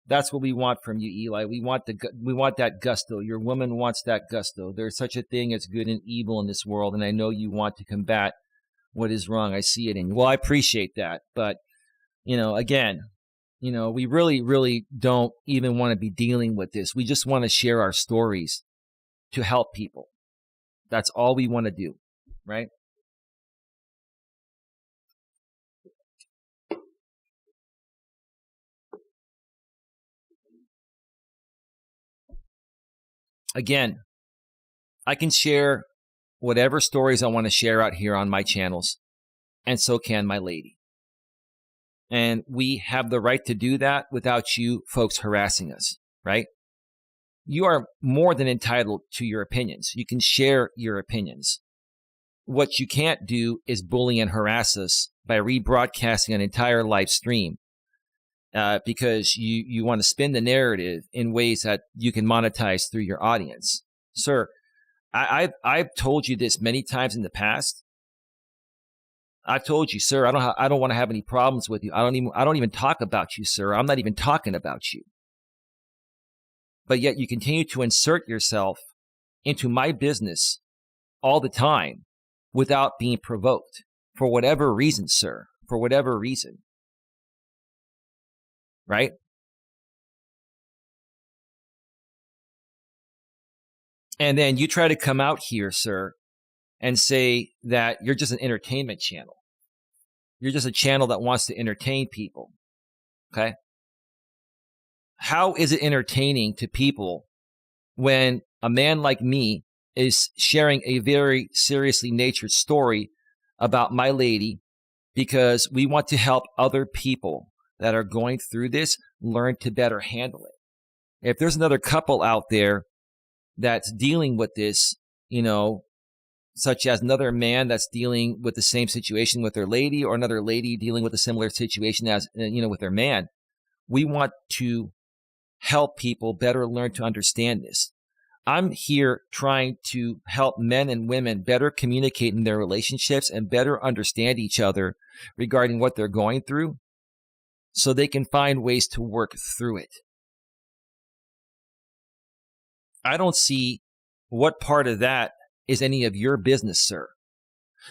That's what we want from you, Eli. We want that gusto. Your woman wants that gusto. There's such a thing as good and evil in this world, and I know you want to combat what is wrong. I see it in you. Well, I appreciate that, but again, we really, really don't even want to be dealing with this. We just want to share our stories to help people. That's all we want to do, right? Again, I can share whatever stories I want to share out here on my channels, and so can my lady. And we have the right to do that without you folks harassing us, right? You are more than entitled to your opinions. You can share your opinions. What you can't do is bully and harass us by rebroadcasting an entire live stream because you want to spin the narrative in ways that you can monetize through your audience. Sir, I've told you this many times in the past. I've told you, sir, I don't want to have any problems with you. I don't even talk about you, sir. I'm not even talking about you. But yet you continue to insert yourself into my business all the time without being provoked for whatever reason, sir, for whatever reason. Right? And then you try to come out here, sir, and say that you're just an entertainment channel. You're just a channel that wants to entertain people. Okay? How is it entertaining to people when a man like me is sharing a very seriously natured story about my lady because we want to help other people that are going through this learn to better handle it? If there's another couple out there that's dealing with this, such as another man that's dealing with the same situation with their lady, or another lady dealing with a similar situation as, with their man, we want to help people better learn to understand this. I'm here trying to help men and women better communicate in their relationships and better understand each other regarding what they're going through so they can find ways to work through it. I don't see what part of that is any of your business, sir.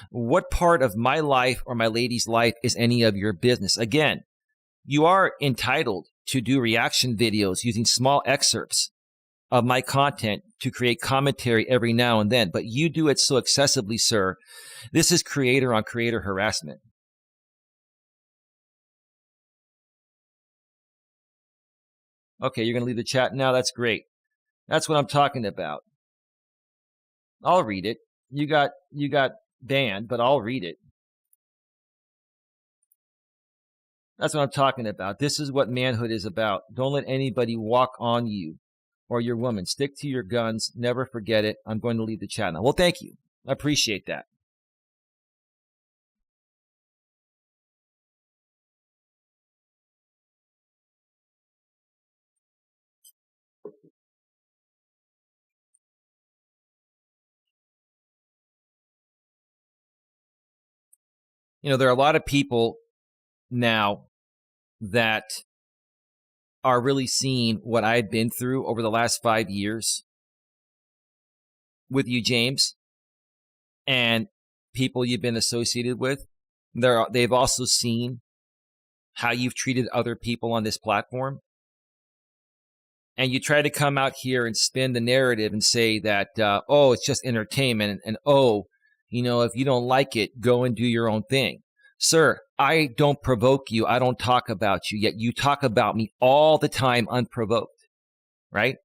What part of my life or my lady's life is any of your business? Again, you are entitled to do reaction videos using small excerpts of my content to create commentary every now and then, but you do it so excessively, sir. This is creator on creator harassment. Okay, you're going to leave the chat now? That's great. That's what I'm talking about. I'll read it. You got banned, but I'll read it. That's what I'm talking about. This is what manhood is about. Don't let anybody walk on you or your woman. Stick to your guns. Never forget it. I'm going to leave the chat now. Well, thank you. I appreciate that. There are a lot of people now that are really seeing what I've been through over the last 5 years with you, James, and people you've been associated with. They've also seen how you've treated other people on this platform, and you try to come out here and spin the narrative and say that, oh, it's just entertainment, and oh, if you don't like it, go and do your own thing. Sir, I don't provoke you. I don't talk about you, yet you talk about me all the time unprovoked, right?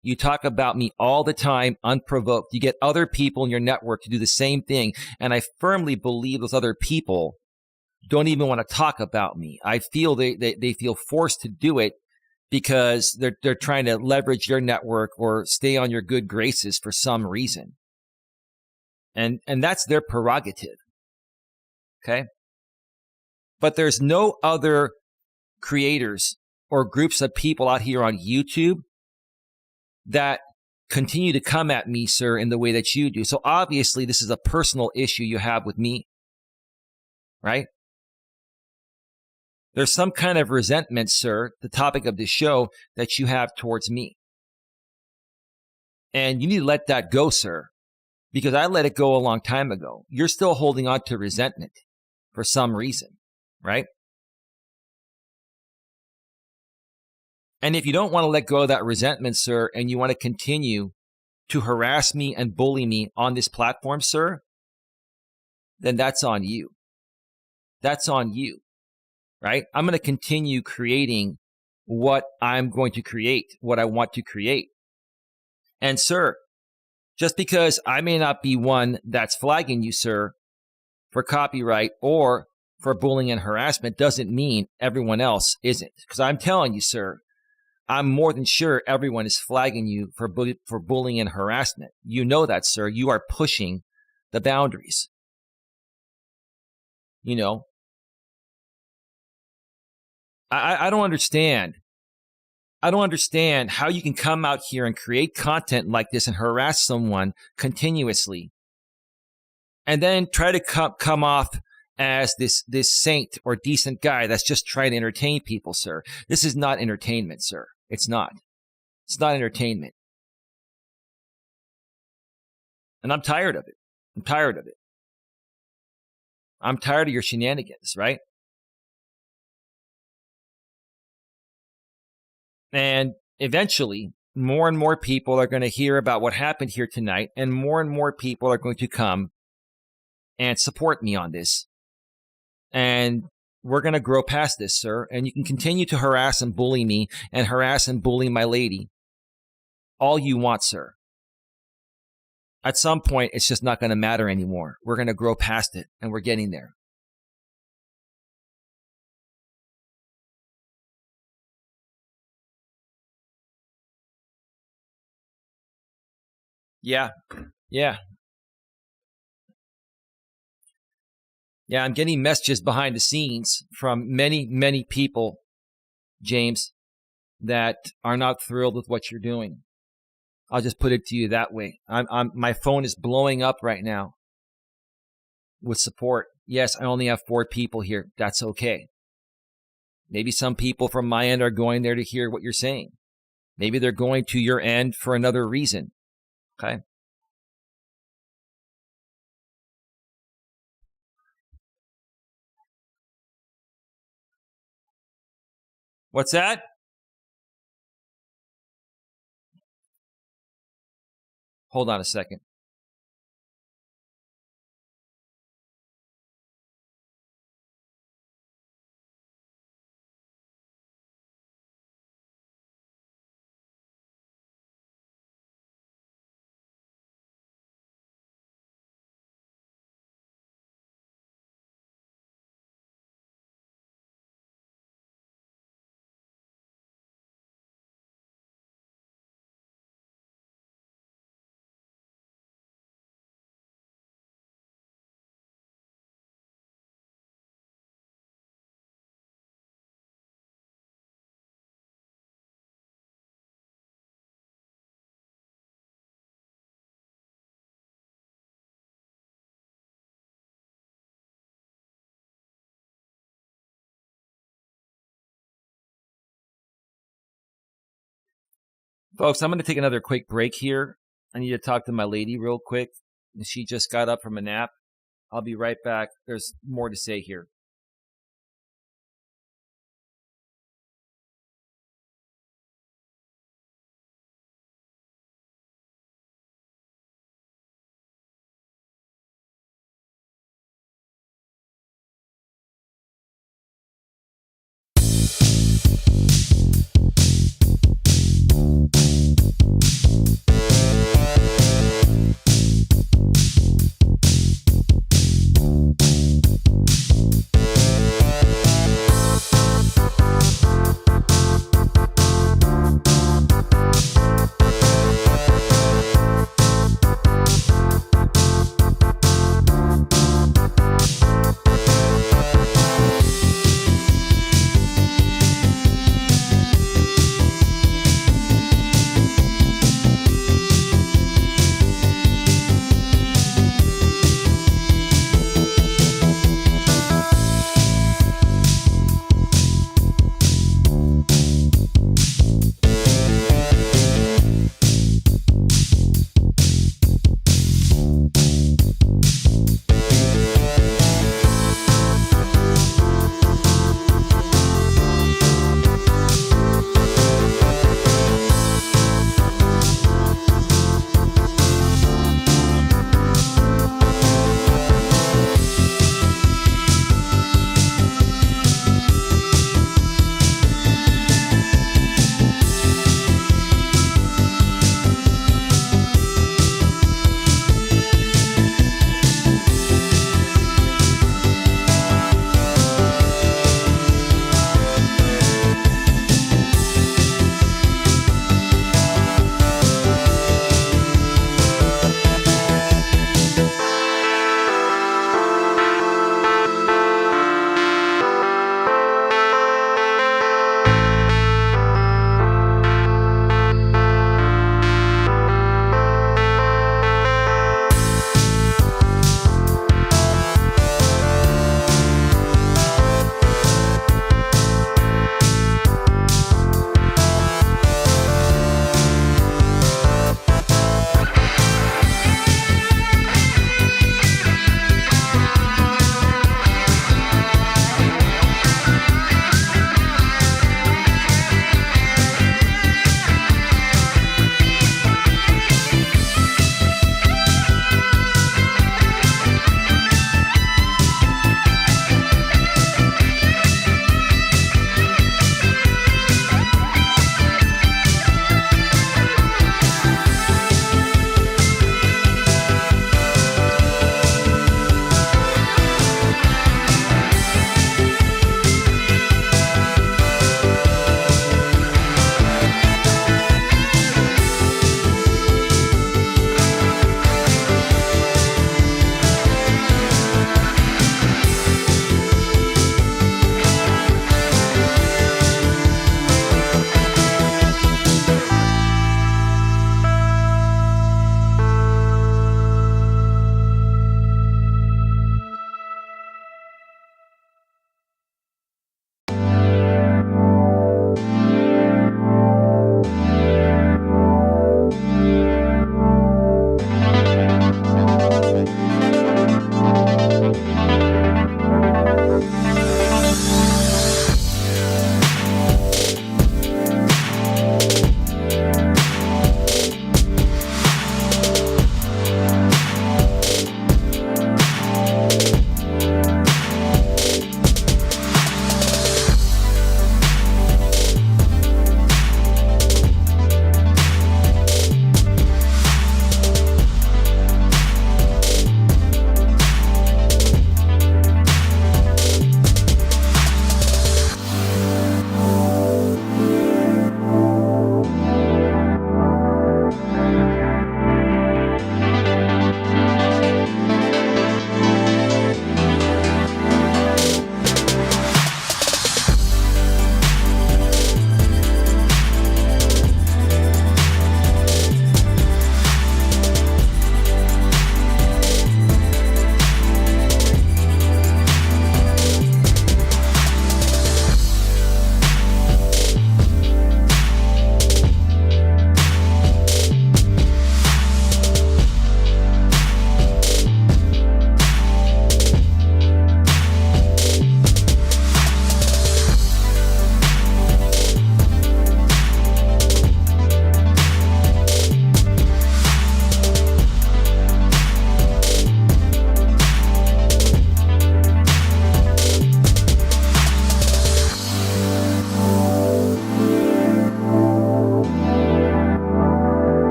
You talk about me all the time unprovoked. You get other people in your network to do the same thing, and I firmly believe those other people don't even want to talk about me. I feel they feel forced to do it because they're trying to leverage your network or stay on your good graces for some reason. And that's their prerogative. Okay? But there's no other creators or groups of people out here on YouTube that continue to come at me, sir, in the way that you do. So obviously this is a personal issue you have with me, right? There's some kind of resentment, sir, the topic of this show, that you have towards me. And you need to let that go, sir, because I let it go a long time ago. You're still holding on to resentment for some reason, right? And if you don't want to let go of that resentment, sir, and you want to continue to harass me and bully me on this platform, sir, then that's on you. That's on you, right? I'm going to continue creating what I'm going to create, what I want to create. And sir, just because I may not be one that's flagging you, sir, for copyright or for bullying and harassment doesn't mean everyone else isn't. Because I'm telling you, sir, I'm more than sure everyone is flagging you for bullying and harassment. You know that, sir. You are pushing the boundaries. I don't understand. I don't understand how you can come out here and create content like this and harass someone continuously and then try to come off as this saint or decent guy that's just trying to entertain people, sir. This is not entertainment, sir. It's not. It's not entertainment. And I'm tired of it. I'm tired of it. I'm tired of your shenanigans, right? And eventually, more and more people are going to hear about what happened here tonight, and more people are going to come and support me on this. And we're going to grow past this, sir. And you can continue to harass and bully me and harass and bully my lady all you want, sir. At some point, it's just not going to matter anymore. We're going to grow past it, and we're getting there. Yeah. Yeah, I'm getting messages behind the scenes from many people, James, that are not thrilled with what you're doing. I'll just put it to you that way. My phone is blowing up right now with support. Yes, I only have 4 people here. That's okay. Maybe some people from my end are going there to hear what you're saying. Maybe they're going to your end for another reason. Okay? What's that? Hold on a second. Folks, I'm going to take another quick break here. I need to talk to my lady real quick. She just got up from a nap. I'll be right back. There's more to say here.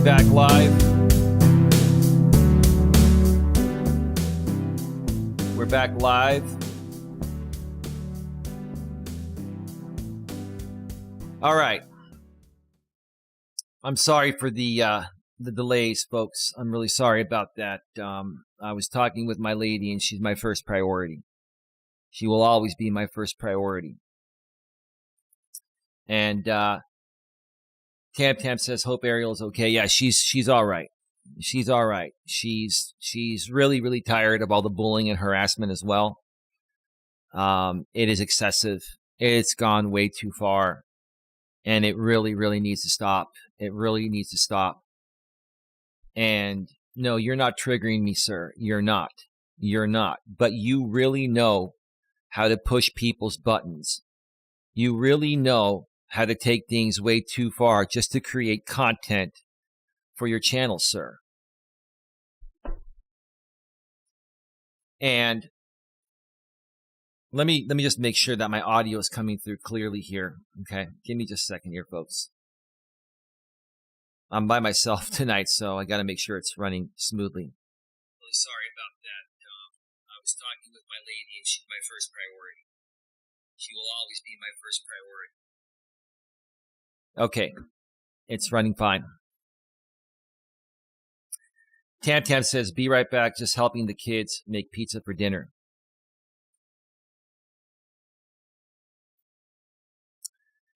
back live. We're back live. All right. I'm sorry for the delays, folks. I'm really sorry about that. I was talking with my lady, and she's my first priority. She will always be my first priority. And Tam Tam says, "Hope Ariel's okay." Yeah, she's all right. She's all right. She's really, really tired of all the bullying and harassment as well. It is excessive. It's gone way too far. And it really, really needs to stop. It really needs to stop. And no, you're not triggering me, sir. You're not. You're not. But you really know how to push people's buttons. You really know how to take things way too far just to create content for your channel, sir. And let me just make sure that my audio is coming through clearly here. Okay, give me just a second here, folks. I'm by myself tonight, so I got to make sure it's running smoothly. Really sorry about that. I was talking with my lady, and she's my first priority. She will always be my first priority. Okay, it's running fine. Tam Tam says, "Be right back, just helping the kids make pizza for dinner."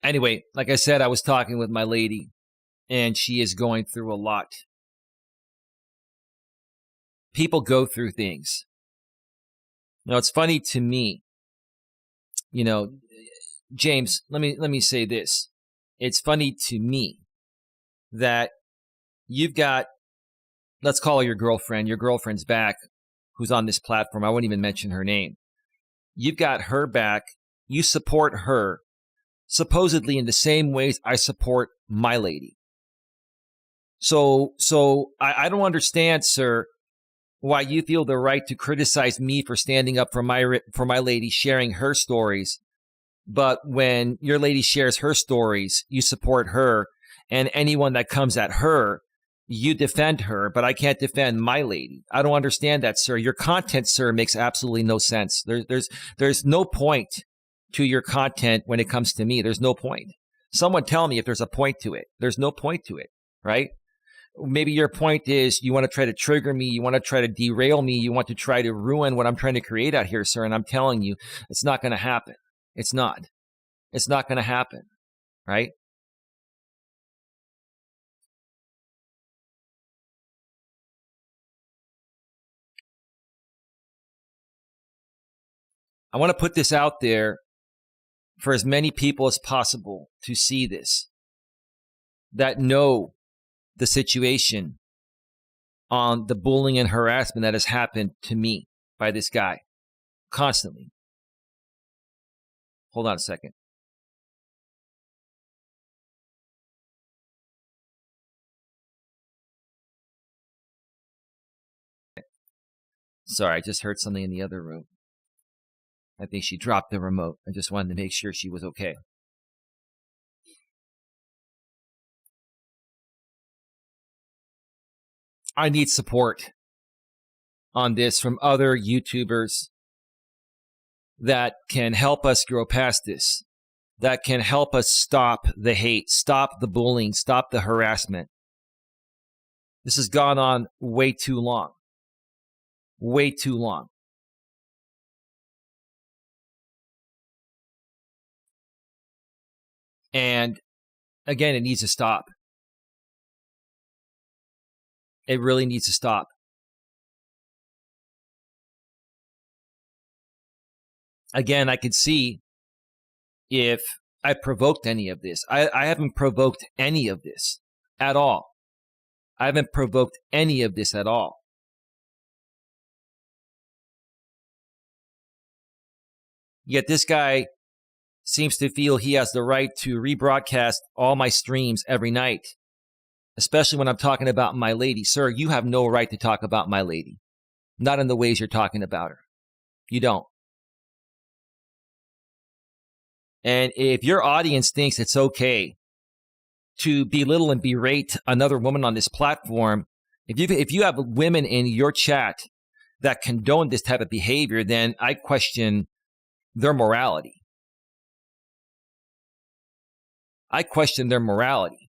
Anyway, like I said, I was talking with my lady, and she is going through a lot. People go through things. Now, it's funny to me, James, let me say this. It's funny to me that you've got, let's call her your girlfriend's back, who's on this platform. I won't even mention her name. You've got her back. You support her supposedly in the same ways I support my lady. So I don't understand, sir, why you feel the right to criticize me for standing up for my lady, sharing her stories. But when your lady shares her stories, you support her, and anyone that comes at her, you defend her, but I can't defend my lady. I don't understand that, sir. Your content, sir, makes absolutely no sense. There's no point to your content when it comes to me. There's no point. Someone tell me if there's a point to it. There's no point to it, right? Maybe your point is you want to try to trigger me. You want to try to derail me. You want to try to ruin what I'm trying to create out here, sir. And I'm telling you, it's not going to happen. It's not. It's not going to happen, right? I want to put this out there for as many people as possible to see this, that know the situation on the bullying and harassment that has happened to me by this guy constantly. Hold on a second. Sorry, I just heard something in the other room. I think she dropped the remote. I just wanted to make sure she was okay. I need support on this from other YouTubers that can help us grow past this, that can help us stop the hate, stop the bullying, stop the harassment. This has gone on way too long. Way too long. And again, it needs to stop. It really needs to stop. Again, I could see if I provoked any of this. I haven't provoked any of this at all. I haven't provoked any of this at all. Yet this guy seems to feel he has the right to rebroadcast all my streams every night, especially when I'm talking about my lady. Sir, you have no right to talk about my lady. Not in the ways you're talking about her. You don't. And if your audience thinks it's okay to belittle and berate another woman on this platform, if you have women in your chat that condone this type of behavior, then I question their morality. I question their morality.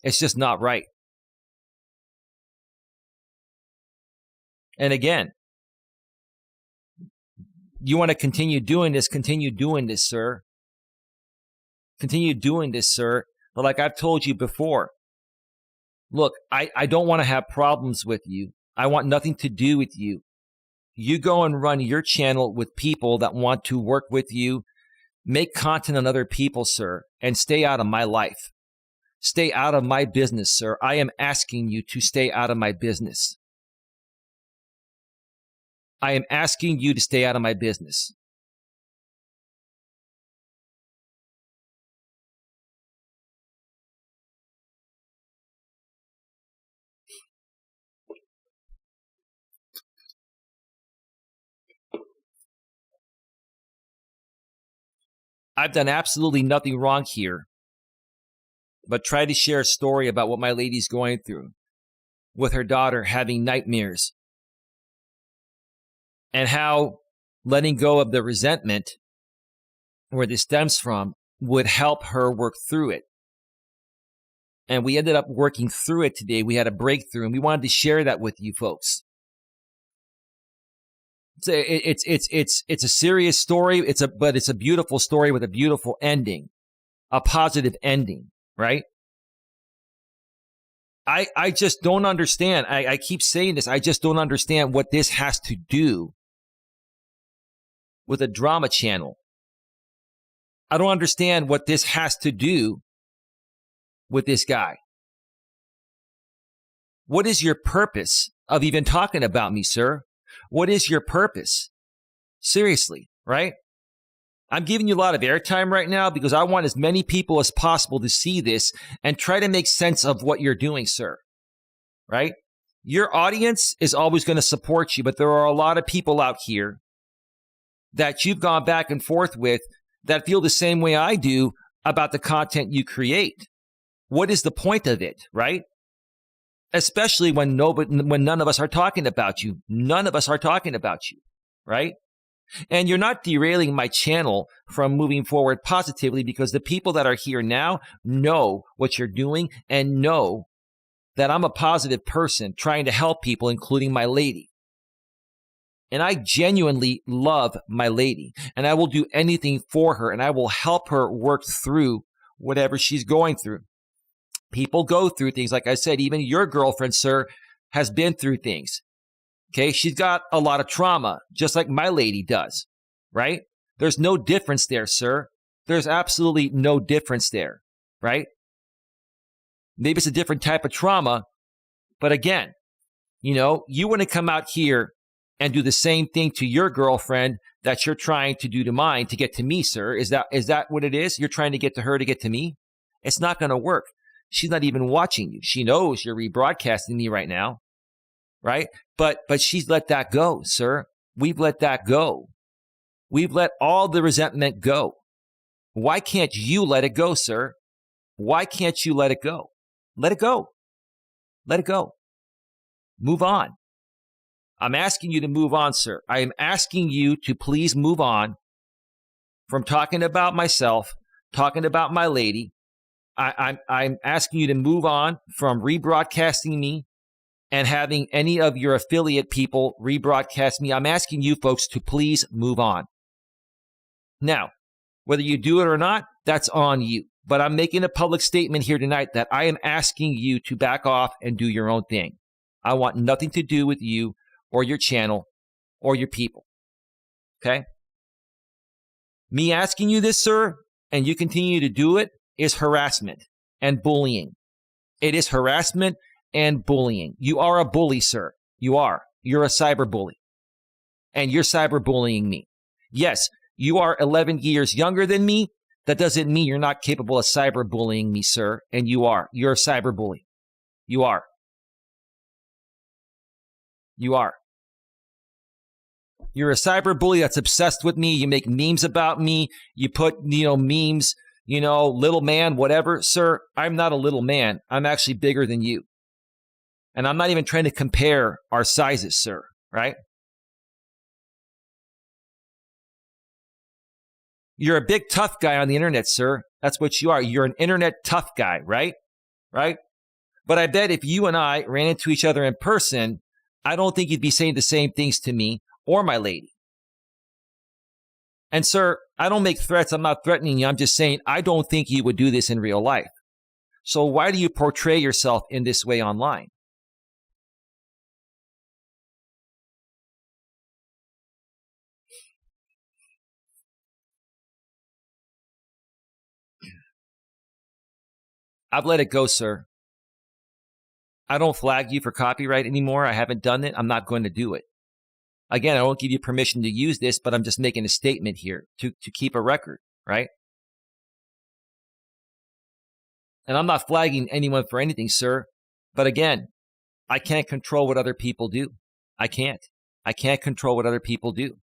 It's just not right. And again, you want to continue doing this, sir. Continue doing this, sir. But like I've told you before, look, I don't want to have problems with you. I want nothing to do with you. You go and run your channel with people that want to work with you. Make content on other people, sir, and stay out of my life. Stay out of my business, sir. I am asking you to stay out of my business. I am asking you to stay out of my business. I've done absolutely nothing wrong here, but try to share a story about what my lady's going through with her daughter having nightmares and how letting go of the resentment where this stems from would help her work through it. And we ended up working through it today. We had a breakthrough, and we wanted to share that with you folks. It's a serious story. But it's a beautiful story with a beautiful ending, a positive ending, right? I just don't understand. I keep saying this. I just don't understand what this has to do with a drama channel. I don't understand what this has to do with this guy. What is your purpose of even talking about me, sir? What is your purpose? Seriously, right? I'm giving you a lot of airtime right now because I want as many people as possible to see this and try to make sense of what you're doing, sir. Right? Your audience is always going to support you, but there are a lot of people out here that you've gone back and forth with that feel the same way I do about the content you create. What is the point of it, right? Especially when none of us are talking about you. None of us are talking about you, right? And you're not derailing my channel from moving forward positively because the people that are here now know what you're doing and know that I'm a positive person trying to help people, including my lady. And I genuinely love my lady, and I will do anything for her, and I will help her work through whatever she's going through. People go through things. Like I said, even your girlfriend, sir, has been through things. Okay, she's got a lot of trauma, just like my lady does, right? There's no difference there, sir. There's absolutely no difference there, right? Maybe it's a different type of trauma, but again, you want to come out here and do the same thing to your girlfriend that you're trying to do to mine to get to me, sir. Is that what it is? You're trying to get to her to get to me? It's not going to work. She's not even watching you. She knows you're rebroadcasting me right now, right? But she's let that go, sir. We've let that go. We've let all the resentment go. Why can't you let it go, sir? Why can't you let it go? Let it go. Let it go. Move on. I'm asking you to move on, sir. I am asking you to please move on from talking about myself, talking about my lady. I'm asking you to move on from rebroadcasting me and having any of your affiliate people rebroadcast me. I'm asking you folks to please move on. Now, whether you do it or not, that's on you. But I'm making a public statement here tonight that I am asking you to back off and do your own thing. I want nothing to do with you or your channel or your people. Okay? Me asking you this, sir, and you continue to do it, is harassment and bullying. It is harassment and bullying. You are a bully, sir. You are. You're a cyberbully. And you're cyberbullying me. Yes, you are 11 years younger than me. That doesn't mean you're not capable of cyberbullying me, sir. And you are. You're a cyberbully. You are. You are. You're a cyberbully that's obsessed with me. You make memes about me. You put, memes, little man, whatever. Sir, I'm not a little man. I'm actually bigger than you. And I'm not even trying to compare our sizes, sir, right? You're a big tough guy on the internet, sir. That's what you are. You're an internet tough guy, right? Right? But I bet if you and I ran into each other in person, I don't think you'd be saying the same things to me or my lady. And sir, I don't make threats. I'm not threatening you. I'm just saying I don't think you would do this in real life. So why do you portray yourself in this way online? I've let it go, sir. I don't flag you for copyright anymore. I haven't done it. I'm not going to do it. Again, I won't give you permission to use this, but I'm just making a statement here to keep a record, right? And I'm not flagging anyone for anything, sir. But again, I can't control what other people do. I can't. I can't control what other people do.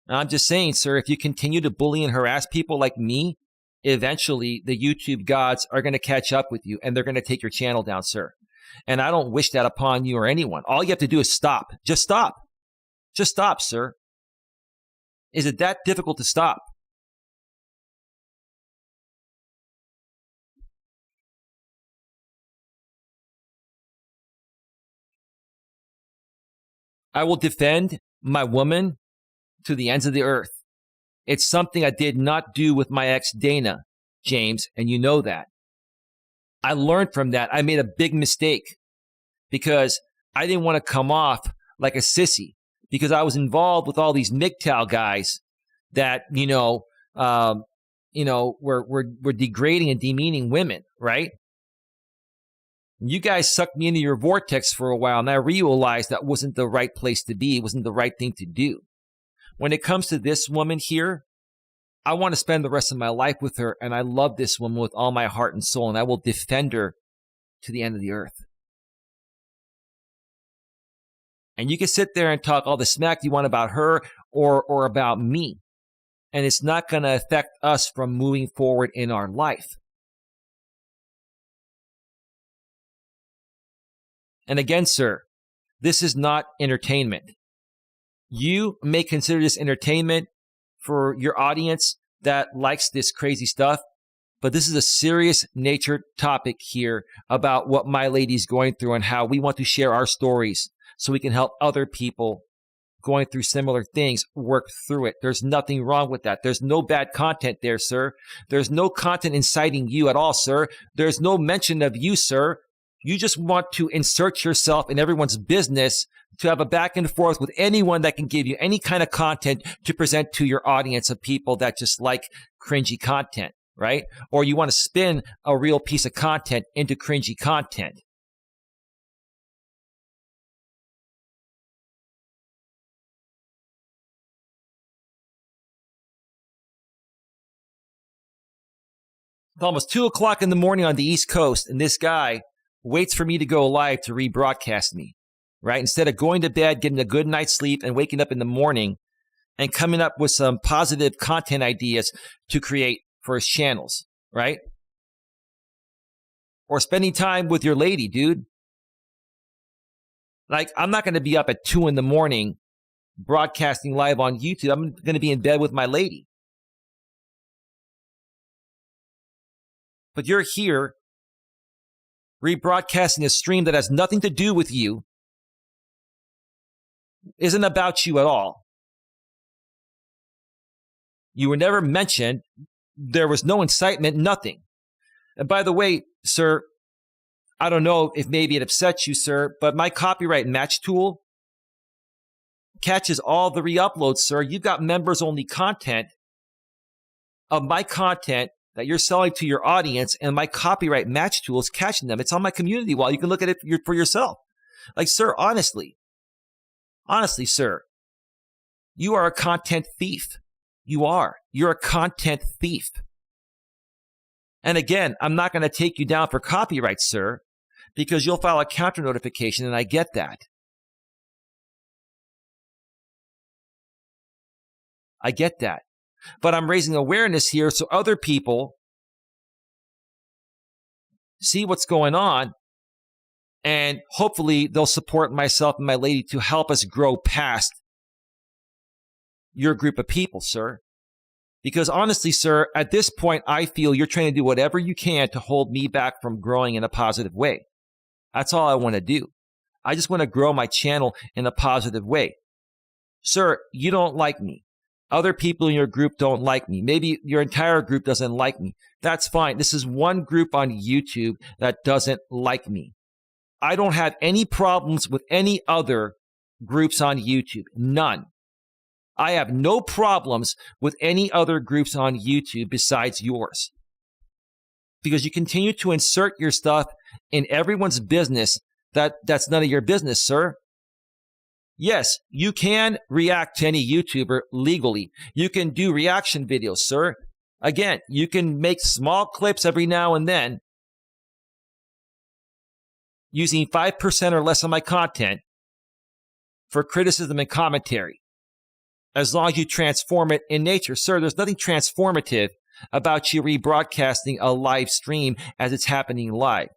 And I'm just saying, sir, if you continue to bully and harass people like me, eventually the YouTube gods are going to catch up with you and they're going to take your channel down, sir. And I don't wish that upon you or anyone. All you have to do is stop. Just stop. Just stop, sir. Is it that difficult to stop? I will defend my woman to the ends of the earth. It's something I did not do with my ex, Dana, James, and you know that. I learned from that. I made a big mistake because I didn't want to come off like a sissy because I was involved with all these MGTOW guys that, were degrading and demeaning women, right? You guys sucked me into your vortex for a while, and I realized that wasn't the right place to be. It wasn't the right thing to do. When it comes to this woman here, I want to spend the rest of my life with her, and I love this woman with all my heart and soul, and I will defend her to the end of the earth. And you can sit there and talk all the smack you want about her or about me, and it's not going to affect us from moving forward in our life. And again, sir, this is not entertainment. You may consider this entertainment for your audience that likes this crazy stuff, but this is a serious nature topic here about what my lady's going through and how we want to share our stories so we can help other people going through similar things work through it. There's nothing wrong with that. There's no bad content there, sir. There's no content inciting you at all, sir. There's no mention of you, sir. You just want to insert yourself in everyone's business to have a back and forth with anyone that can give you any kind of content to present to your audience of people that just like cringy content, right? Or you want to spin a real piece of content into cringy content. It's almost 2 o'clock in the morning on the East Coast, and this guy waits for me to go live to rebroadcast me, right? Instead of going to bed, getting a good night's sleep, and waking up in the morning and coming up with some positive content ideas to create for his channels, right? Or spending time with your lady, dude. Like, I'm not going to be up at 2 in the morning broadcasting live on YouTube. I'm going to be in bed with my lady. But you're here rebroadcasting a stream that has nothing to do with you, isn't about you at all. You were never mentioned. There was no incitement, nothing. And by the way, sir, I don't know if maybe it upsets you, sir, but my copyright match tool catches all the re-uploads, sir. You've got members-only content of my content that you're selling to your audience, and my copyright match tool is catching them. It's on my community wall. You can look at it for yourself. Like, sir, honestly, sir, you are a content thief. You are. You're a content thief. And again, I'm not going to take you down for copyright, sir, because you'll file a counter notification, and I get that. I get that. but I'm raising awareness here so other people see what's going on, and hopefully they'll support myself and my lady to help us grow past your group of people, sir. Because honestly, sir, at this point, I feel you're trying to do whatever you can to hold me back from growing in a positive way. That's all I want to do. I just want to grow my channel in a positive way. Sir, you don't like me. Other people in your group don't like me. Maybe your entire group doesn't like me. That's fine. This is one group on YouTube that doesn't like me. I don't have any problems with any other groups on YouTube. None. I have no problems with any other groups on YouTube besides yours. Because you continue to insert your stuff in everyone's business that's none of your business, sir. Yes, you can react to any YouTuber legally. You can do reaction videos, sir. Again, you can make small clips every now and then using 5% or less of my content for criticism and commentary. As long as you transform it in nature. Sir, there's nothing transformative about you rebroadcasting a live stream as it's happening live.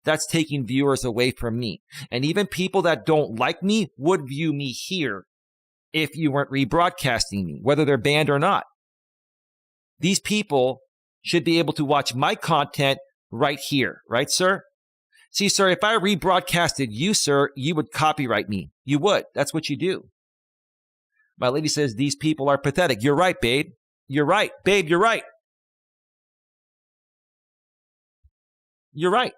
That's taking viewers away from me. And even people that don't like me would view me here if you weren't rebroadcasting me, whether they're banned or not. These people should be able to watch my content right here. Right, sir? See, sir, if I rebroadcasted you, sir, you would copyright me. You would. That's what you do. My lady says, these people are pathetic. You're right, babe. You're right. Babe, you're right. You're right.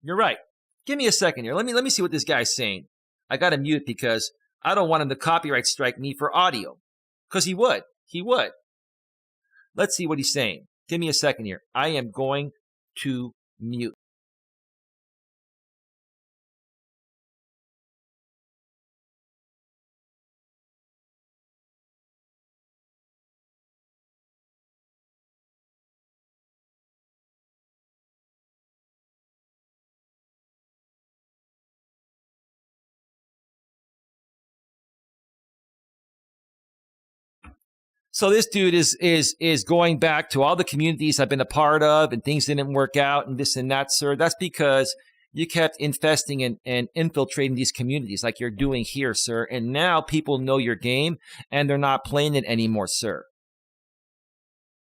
You're right. Give me a second here. Let me see what this guy's saying. I got to mute it because I don't want him to copyright strike me for audio. Because he would. He would. Let's see what he's saying. Give me a second here. I am going to mute. So this dude is going back to all the communities I've been a part of and things didn't work out and this and that, sir. That's because you kept infesting and infiltrating these communities like you're doing here, sir. And now people know your game and they're not playing it anymore, sir.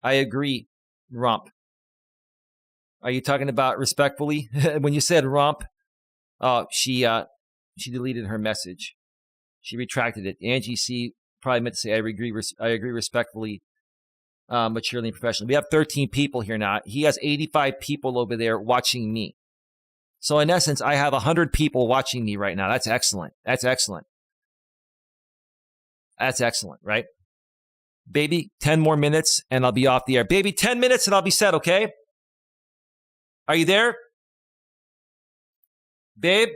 I agree, Rump. Are you talking about respectfully? When you said Rump, she deleted her message. She retracted it. Angie C. probably meant to say, I agree respectfully, maturely and professionally. We have 13 people here now. He has 85 people over there watching me. So in essence, I have 100 people watching me right now. That's excellent. That's excellent. That's excellent, right? Baby, 10 more minutes and I'll be off the air. Baby, 10 minutes and I'll be set, okay? Are you there? Babe?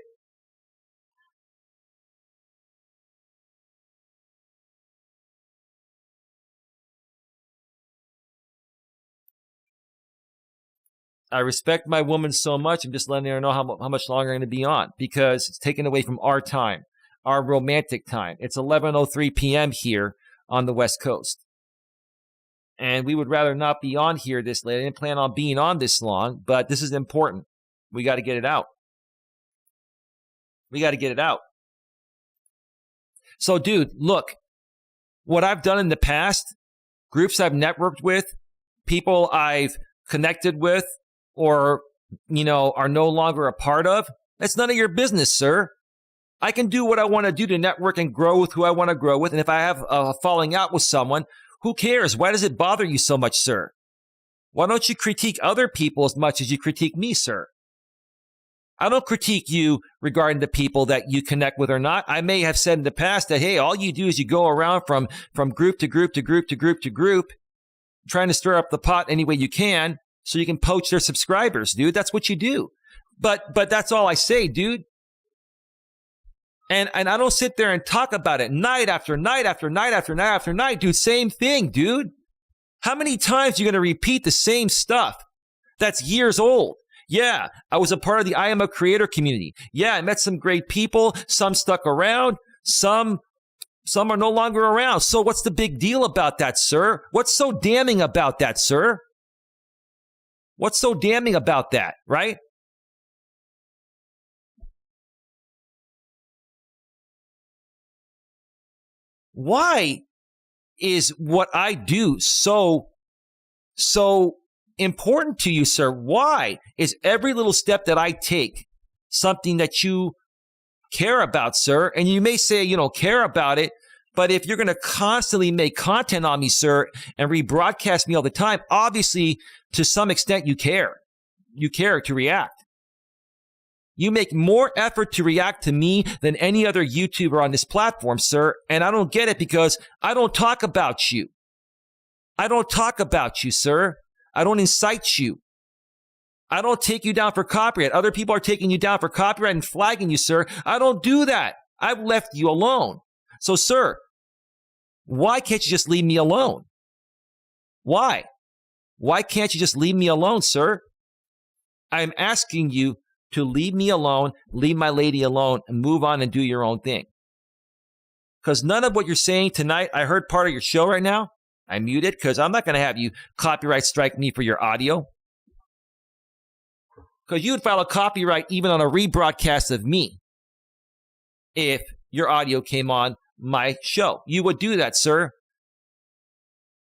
I respect my woman so much. I'm just letting her know how much longer I'm going to be on because it's taken away from our time, our romantic time. It's 11:03 p.m. here on the West Coast. And we would rather not be on here this late. I didn't plan on being on this long, but this is important. We got to get it out. We got to get it out. So, dude, look, what I've done in the past, groups I've networked with, people I've connected with, or, are no longer a part of, that's none of your business, sir. I can do what I want to do to network and grow with who I want to grow with. And if I have a falling out with someone, who cares? Why does it bother you so much, sir? Why don't you critique other people as much as you critique me, sir? I don't critique you regarding the people that you connect with or not. I may have said in the past that, hey, all you do is you go around from group to group to group to group to group, trying to stir up the pot any way you can so you can poach their subscribers, dude. That's what you do. But that's all I say, dude. And I don't sit there and talk about it night after night after night after night after night, dude. Same thing, dude. How many times are you going to repeat the same stuff that's years old? Yeah, I was a part of the I Am a Creator community. Yeah, I met some great people. Some stuck around. Some Some are no longer around. So what's the big deal about that, sir? What's so damning about that, sir? What's so damning about that, right? Why is what I do so important to you, sir? Why is every little step that I take something that you care about, sir? And you may say you don't care about it, but if you're going to constantly make content on me, sir, and rebroadcast me all the time, obviously, to some extent, you care. You care to react. You make more effort to react to me than any other YouTuber on this platform, sir. And I don't get it because I don't talk about you. I don't talk about you, sir. I don't incite you. I don't take you down for copyright. Other people are taking you down for copyright and flagging you, sir. I don't do that. I've left you alone. So, sir, why can't you just leave me alone? Why? Why can't you just leave me alone, sir? I'm asking you to leave me alone, leave my lady alone, and move on and do your own thing. Because none of what you're saying tonight, I heard part of your show right now. I muted because I'm not going to have you copyright strike me for your audio. Because you would file a copyright even on a rebroadcast of me if your audio came on my show. You would do that, sir.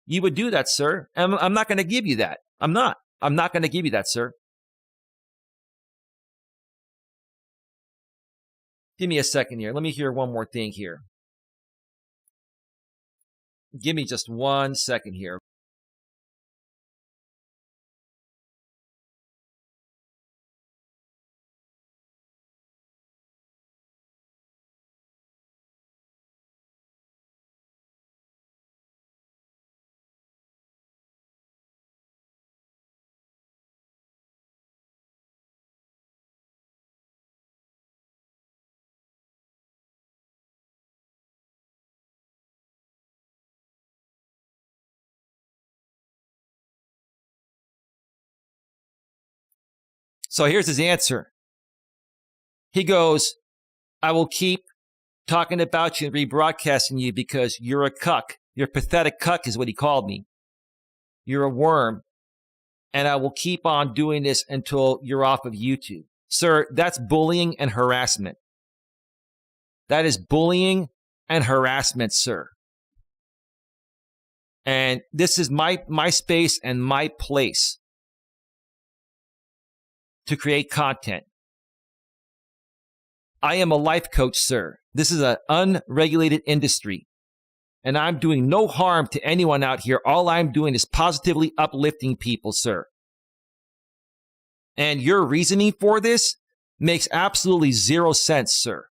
You would do that, sir. And I'm not going to give you that. I'm not. I'm not going to give you that, sir. Give me a second here. Let me hear one more thing here. Give me just 1 second here. So here's his answer. He goes, I will keep talking about you and rebroadcasting you because you're a cuck. You're a pathetic cuck is what he called me. You're a worm. And I will keep on doing this until you're off of YouTube. Sir, that's bullying and harassment. That is bullying and harassment, sir. And this is my space and my place to create content. I am a life coach, sir. This is an unregulated industry. And I'm doing no harm to anyone out here. All I'm doing is positively uplifting people, sir. And your reasoning for this makes absolutely zero sense, sir.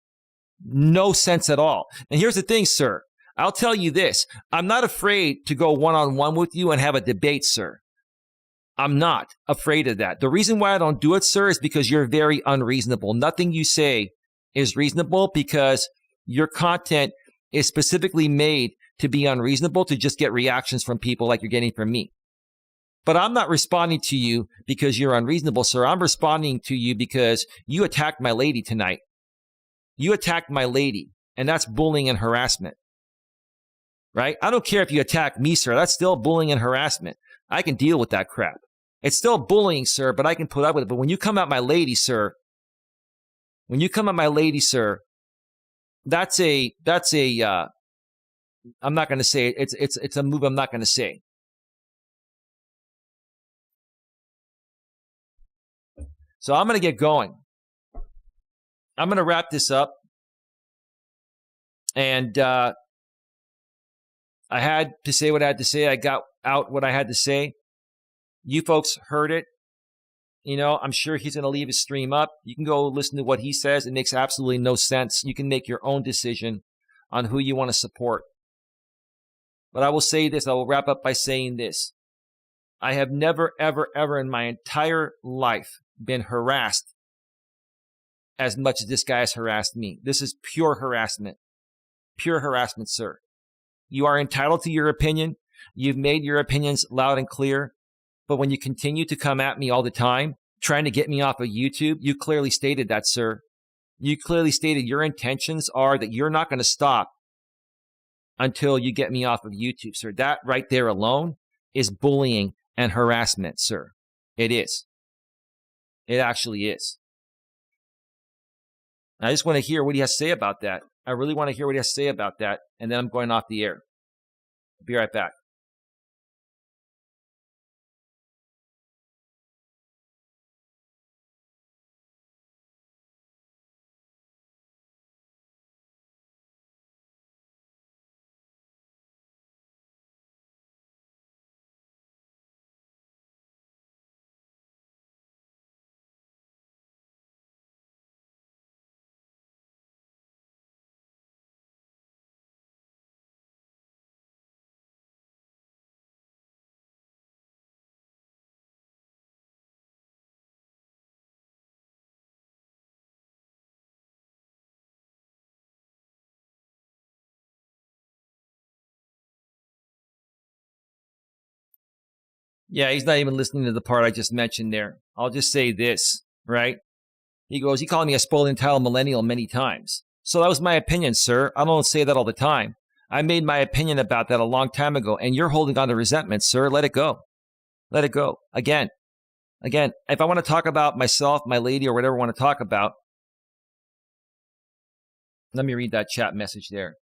No sense at all. And here's the thing, sir. I'll tell you this. I'm not afraid to go one-on-one with you and have a debate, sir. I'm not afraid of that. The reason why I don't do it, sir, is because you're very unreasonable. Nothing you say is reasonable because your content is specifically made to be unreasonable, to just get reactions from people like you're getting from me. But I'm not responding to you because you're unreasonable, sir. I'm responding to you because you attacked my lady tonight. You attacked my lady, and that's bullying and harassment. Right? I don't care if you attack me, sir. That's still bullying and harassment. I can deal with that crap. It's still bullying, sir, but I can put up with it. But when you come at my lady, sir, that's a I'm not going to say it. It's a move I'm not going to say. So I'm going to get going. I'm going to wrap this up. And I had to say what I had to say. I got out what I had to say. You folks heard it. You know, I'm sure he's going to leave his stream up. You can go listen to what he says. It makes absolutely no sense. You can make your own decision on who you want to support. But I will say this. I will wrap up by saying this. I have never, ever, ever in my entire life been harassed as much as this guy has harassed me. This is pure harassment. Pure harassment, sir. You are entitled to your opinion. You've made your opinions loud and clear. But when you continue to come at me all the time, trying to get me off of YouTube, you clearly stated that, sir. You clearly stated your intentions are that you're not going to stop until you get me off of YouTube, sir. That right there alone is bullying and harassment, sir. It is. It actually is. I just want to hear what he has to say about that. I really want to hear what he has to say about that. And then I'm going off the air. I'll be right back. Yeah, he's not even listening to the part I just mentioned there. I'll just say this, right? He goes, he called me a spoiled entitled millennial many times. So that was my opinion, sir. I don't say that all the time. I made my opinion about that a long time ago, and you're holding on to resentment, sir. Let it go. Let it go. Again, if I want to talk about myself, my lady, or whatever I want to talk about, let me read that chat message there.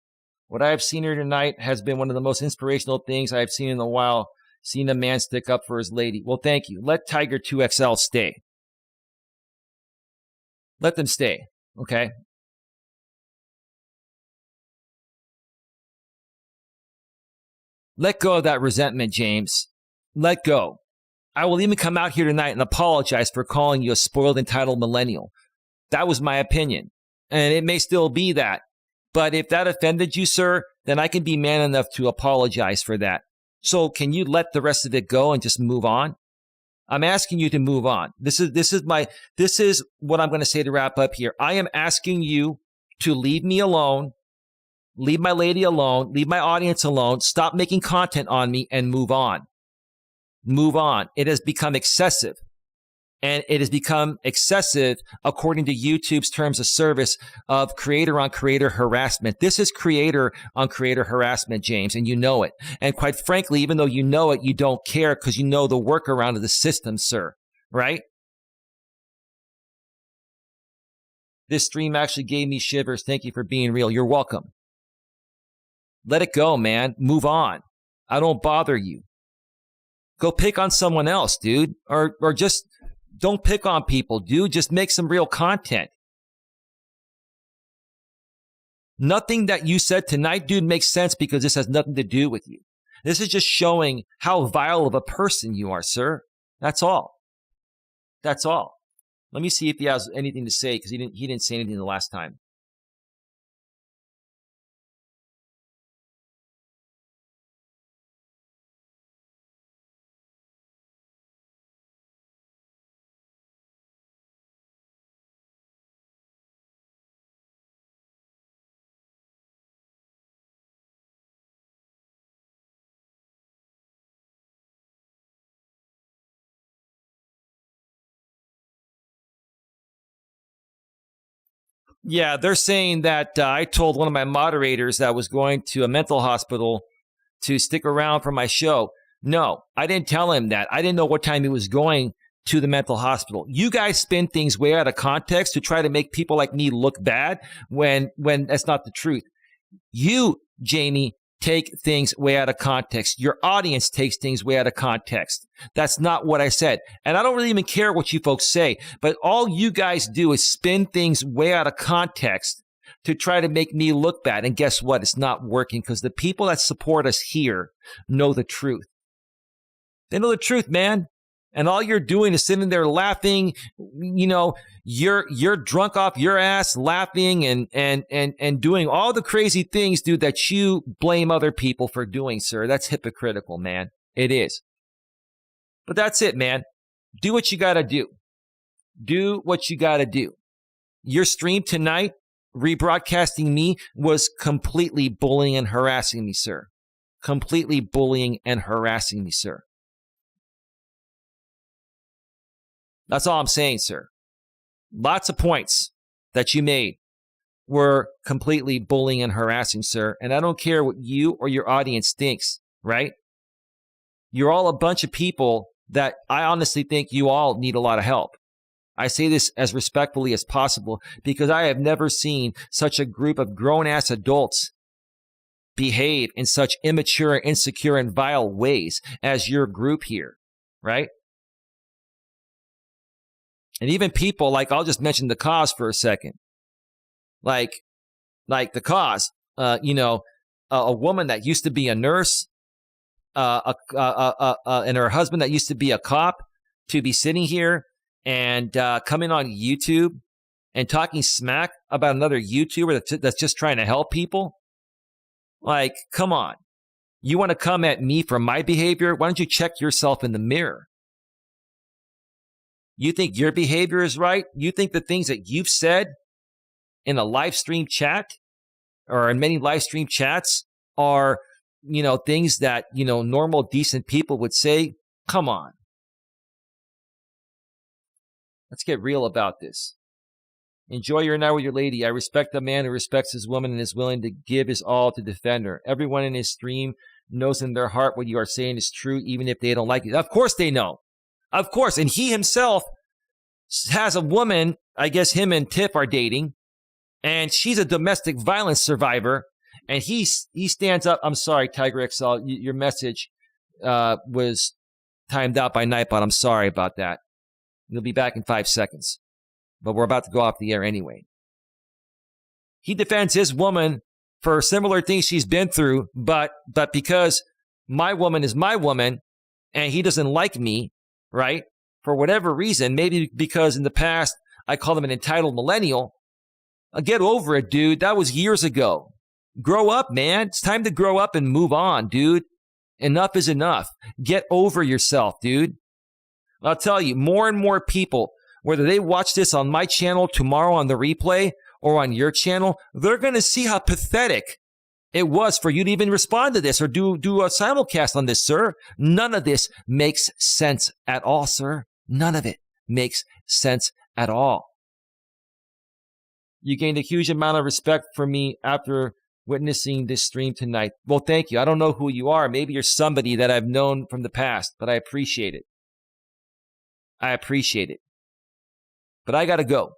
What I have seen here tonight has been one of the most inspirational things I have seen in a while. Seeing a man stick up for his lady. Well, thank you. Let Tiger 2XL stay. Let them stay, okay? Let go of that resentment, James. Let go. I will even come out here tonight and apologize for calling you a spoiled, entitled millennial. That was my opinion, and it may still be that. But if that offended you, sir, then I can be man enough to apologize for that. So can you let the rest of it go and just move on? I'm asking you to move on. This is what I'm going to say to wrap up here. I am asking you to leave me alone, leave my lady alone, leave my audience alone, stop making content on me and move on. Move on. It has become excessive. And it has become excessive according to YouTube's terms of service of creator on creator harassment. This is creator on creator harassment, James, and you know it. And quite frankly, even though you know it, you don't care because you know the workaround of the system, sir. Right? This stream actually gave me shivers. Thank you for being real. You're welcome. Let it go, man. Move on. I don't bother you. Go pick on someone else, dude. Or just don't pick on people, dude. Just make some real content. Nothing that you said tonight, dude, makes sense because this has nothing to do with you. This is just showing how vile of a person you are, sir. That's all. That's all. Let me see if he has anything to say because he didn't say anything the last time. Yeah, they're saying that I told one of my moderators that was going to a mental hospital to stick around for my show. No, I didn't tell him that. I didn't know what time he was going to the mental hospital. You guys spin things way out of context to try to make people like me look bad when that's not the truth. You, Jamie, take things way out of context. Your audience takes things way out of context. That's not what I said. And I don't really even care what you folks say, but all you guys do is spin things way out of context to try to make me look bad. And guess what? It's not working because the people that support us here know the truth. They know the truth, man. And all you're doing is sitting there laughing. You know, you're drunk off your ass, laughing and doing all the crazy things, dude, that you blame other people for doing, sir. That's hypocritical, man. It is. But that's it, man. Do what you got to do. Do what you got to do. Your stream tonight, rebroadcasting me, was completely bullying and harassing me, sir. Completely bullying and harassing me, sir. That's all I'm saying, sir. Lots of points that you made were completely bullying and harassing, sir. And I don't care what you or your audience thinks, right? You're all a bunch of people that I honestly think you all need a lot of help. I say this as respectfully as possible because I have never seen such a group of grown-ass adults behave in such immature, insecure, and vile ways as your group here, right? And even people like, I'll just mention the cause for a second. Like the cause, a woman that used to be a nurse, and her husband that used to be a cop, to be sitting here and coming on YouTube and talking smack about another YouTuber that's just trying to help people. Like, come on. You want to come at me for my behavior? Why don't you check yourself in the mirror? You think your behavior is right? You think the things that you've said in a live stream chat or in many live stream chats are, things that, normal, decent people would say? Come on. Let's get real about this. Enjoy your night with your lady. I respect a man who respects his woman and is willing to give his all to defend her. Everyone in his stream knows in their heart what you are saying is true, even if they don't like it. Of course they know. Of course. And he himself has a woman, I guess him and Tiff are dating, and she's a domestic violence survivor. And he stands up. I'm sorry, Tiger XL, your message was timed out by Nightbot. I'm sorry about that. You'll be back in 5 seconds. But we're about to go off the air anyway. He defends his woman for similar things she's been through, but because my woman is my woman and he doesn't like me, right? For whatever reason, maybe because in the past I called him an entitled millennial. Get over it, dude. That was years ago. Grow up, man. It's time to grow up and move on, dude. Enough is enough. Get over yourself, dude. I'll tell you, more and more people, whether they watch this on my channel tomorrow on the replay or on your channel, they're going to see how pathetic it was for you to even respond to this or do a simulcast on this, sir. None of this makes sense at all, sir. None of it makes sense at all. You gained a huge amount of respect from me after witnessing this stream tonight. Well, thank you. I don't know who you are. Maybe you're somebody that I've known from the past, but I appreciate it. I appreciate it. But I got to go.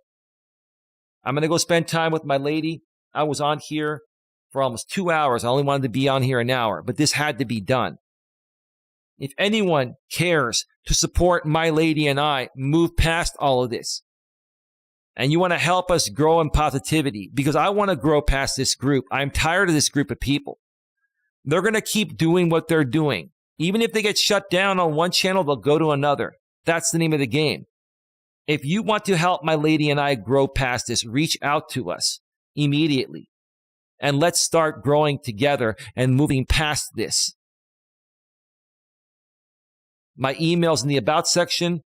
I'm going to go spend time with my lady. I was on here for almost 2 hours. I only wanted to be on here an hour, but this had to be done. If anyone cares to support my lady and I move past all of this, and you want to help us grow in positivity, because I want to grow past this group. I'm tired of this group of people. They're going to keep doing what they're doing. Even if they get shut down on one channel, they'll go to another. That's the name of the game. If you want to help my lady and I grow past this, reach out to us immediately. And let's start growing together and moving past this. My email's in the About section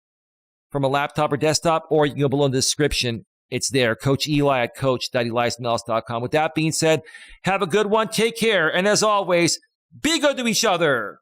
from a laptop or desktop, or you can go below in the description. It's there, Coach Eli at coach.eliasmelas.com. With that being said, have a good one. Take care. And as always, be good to each other.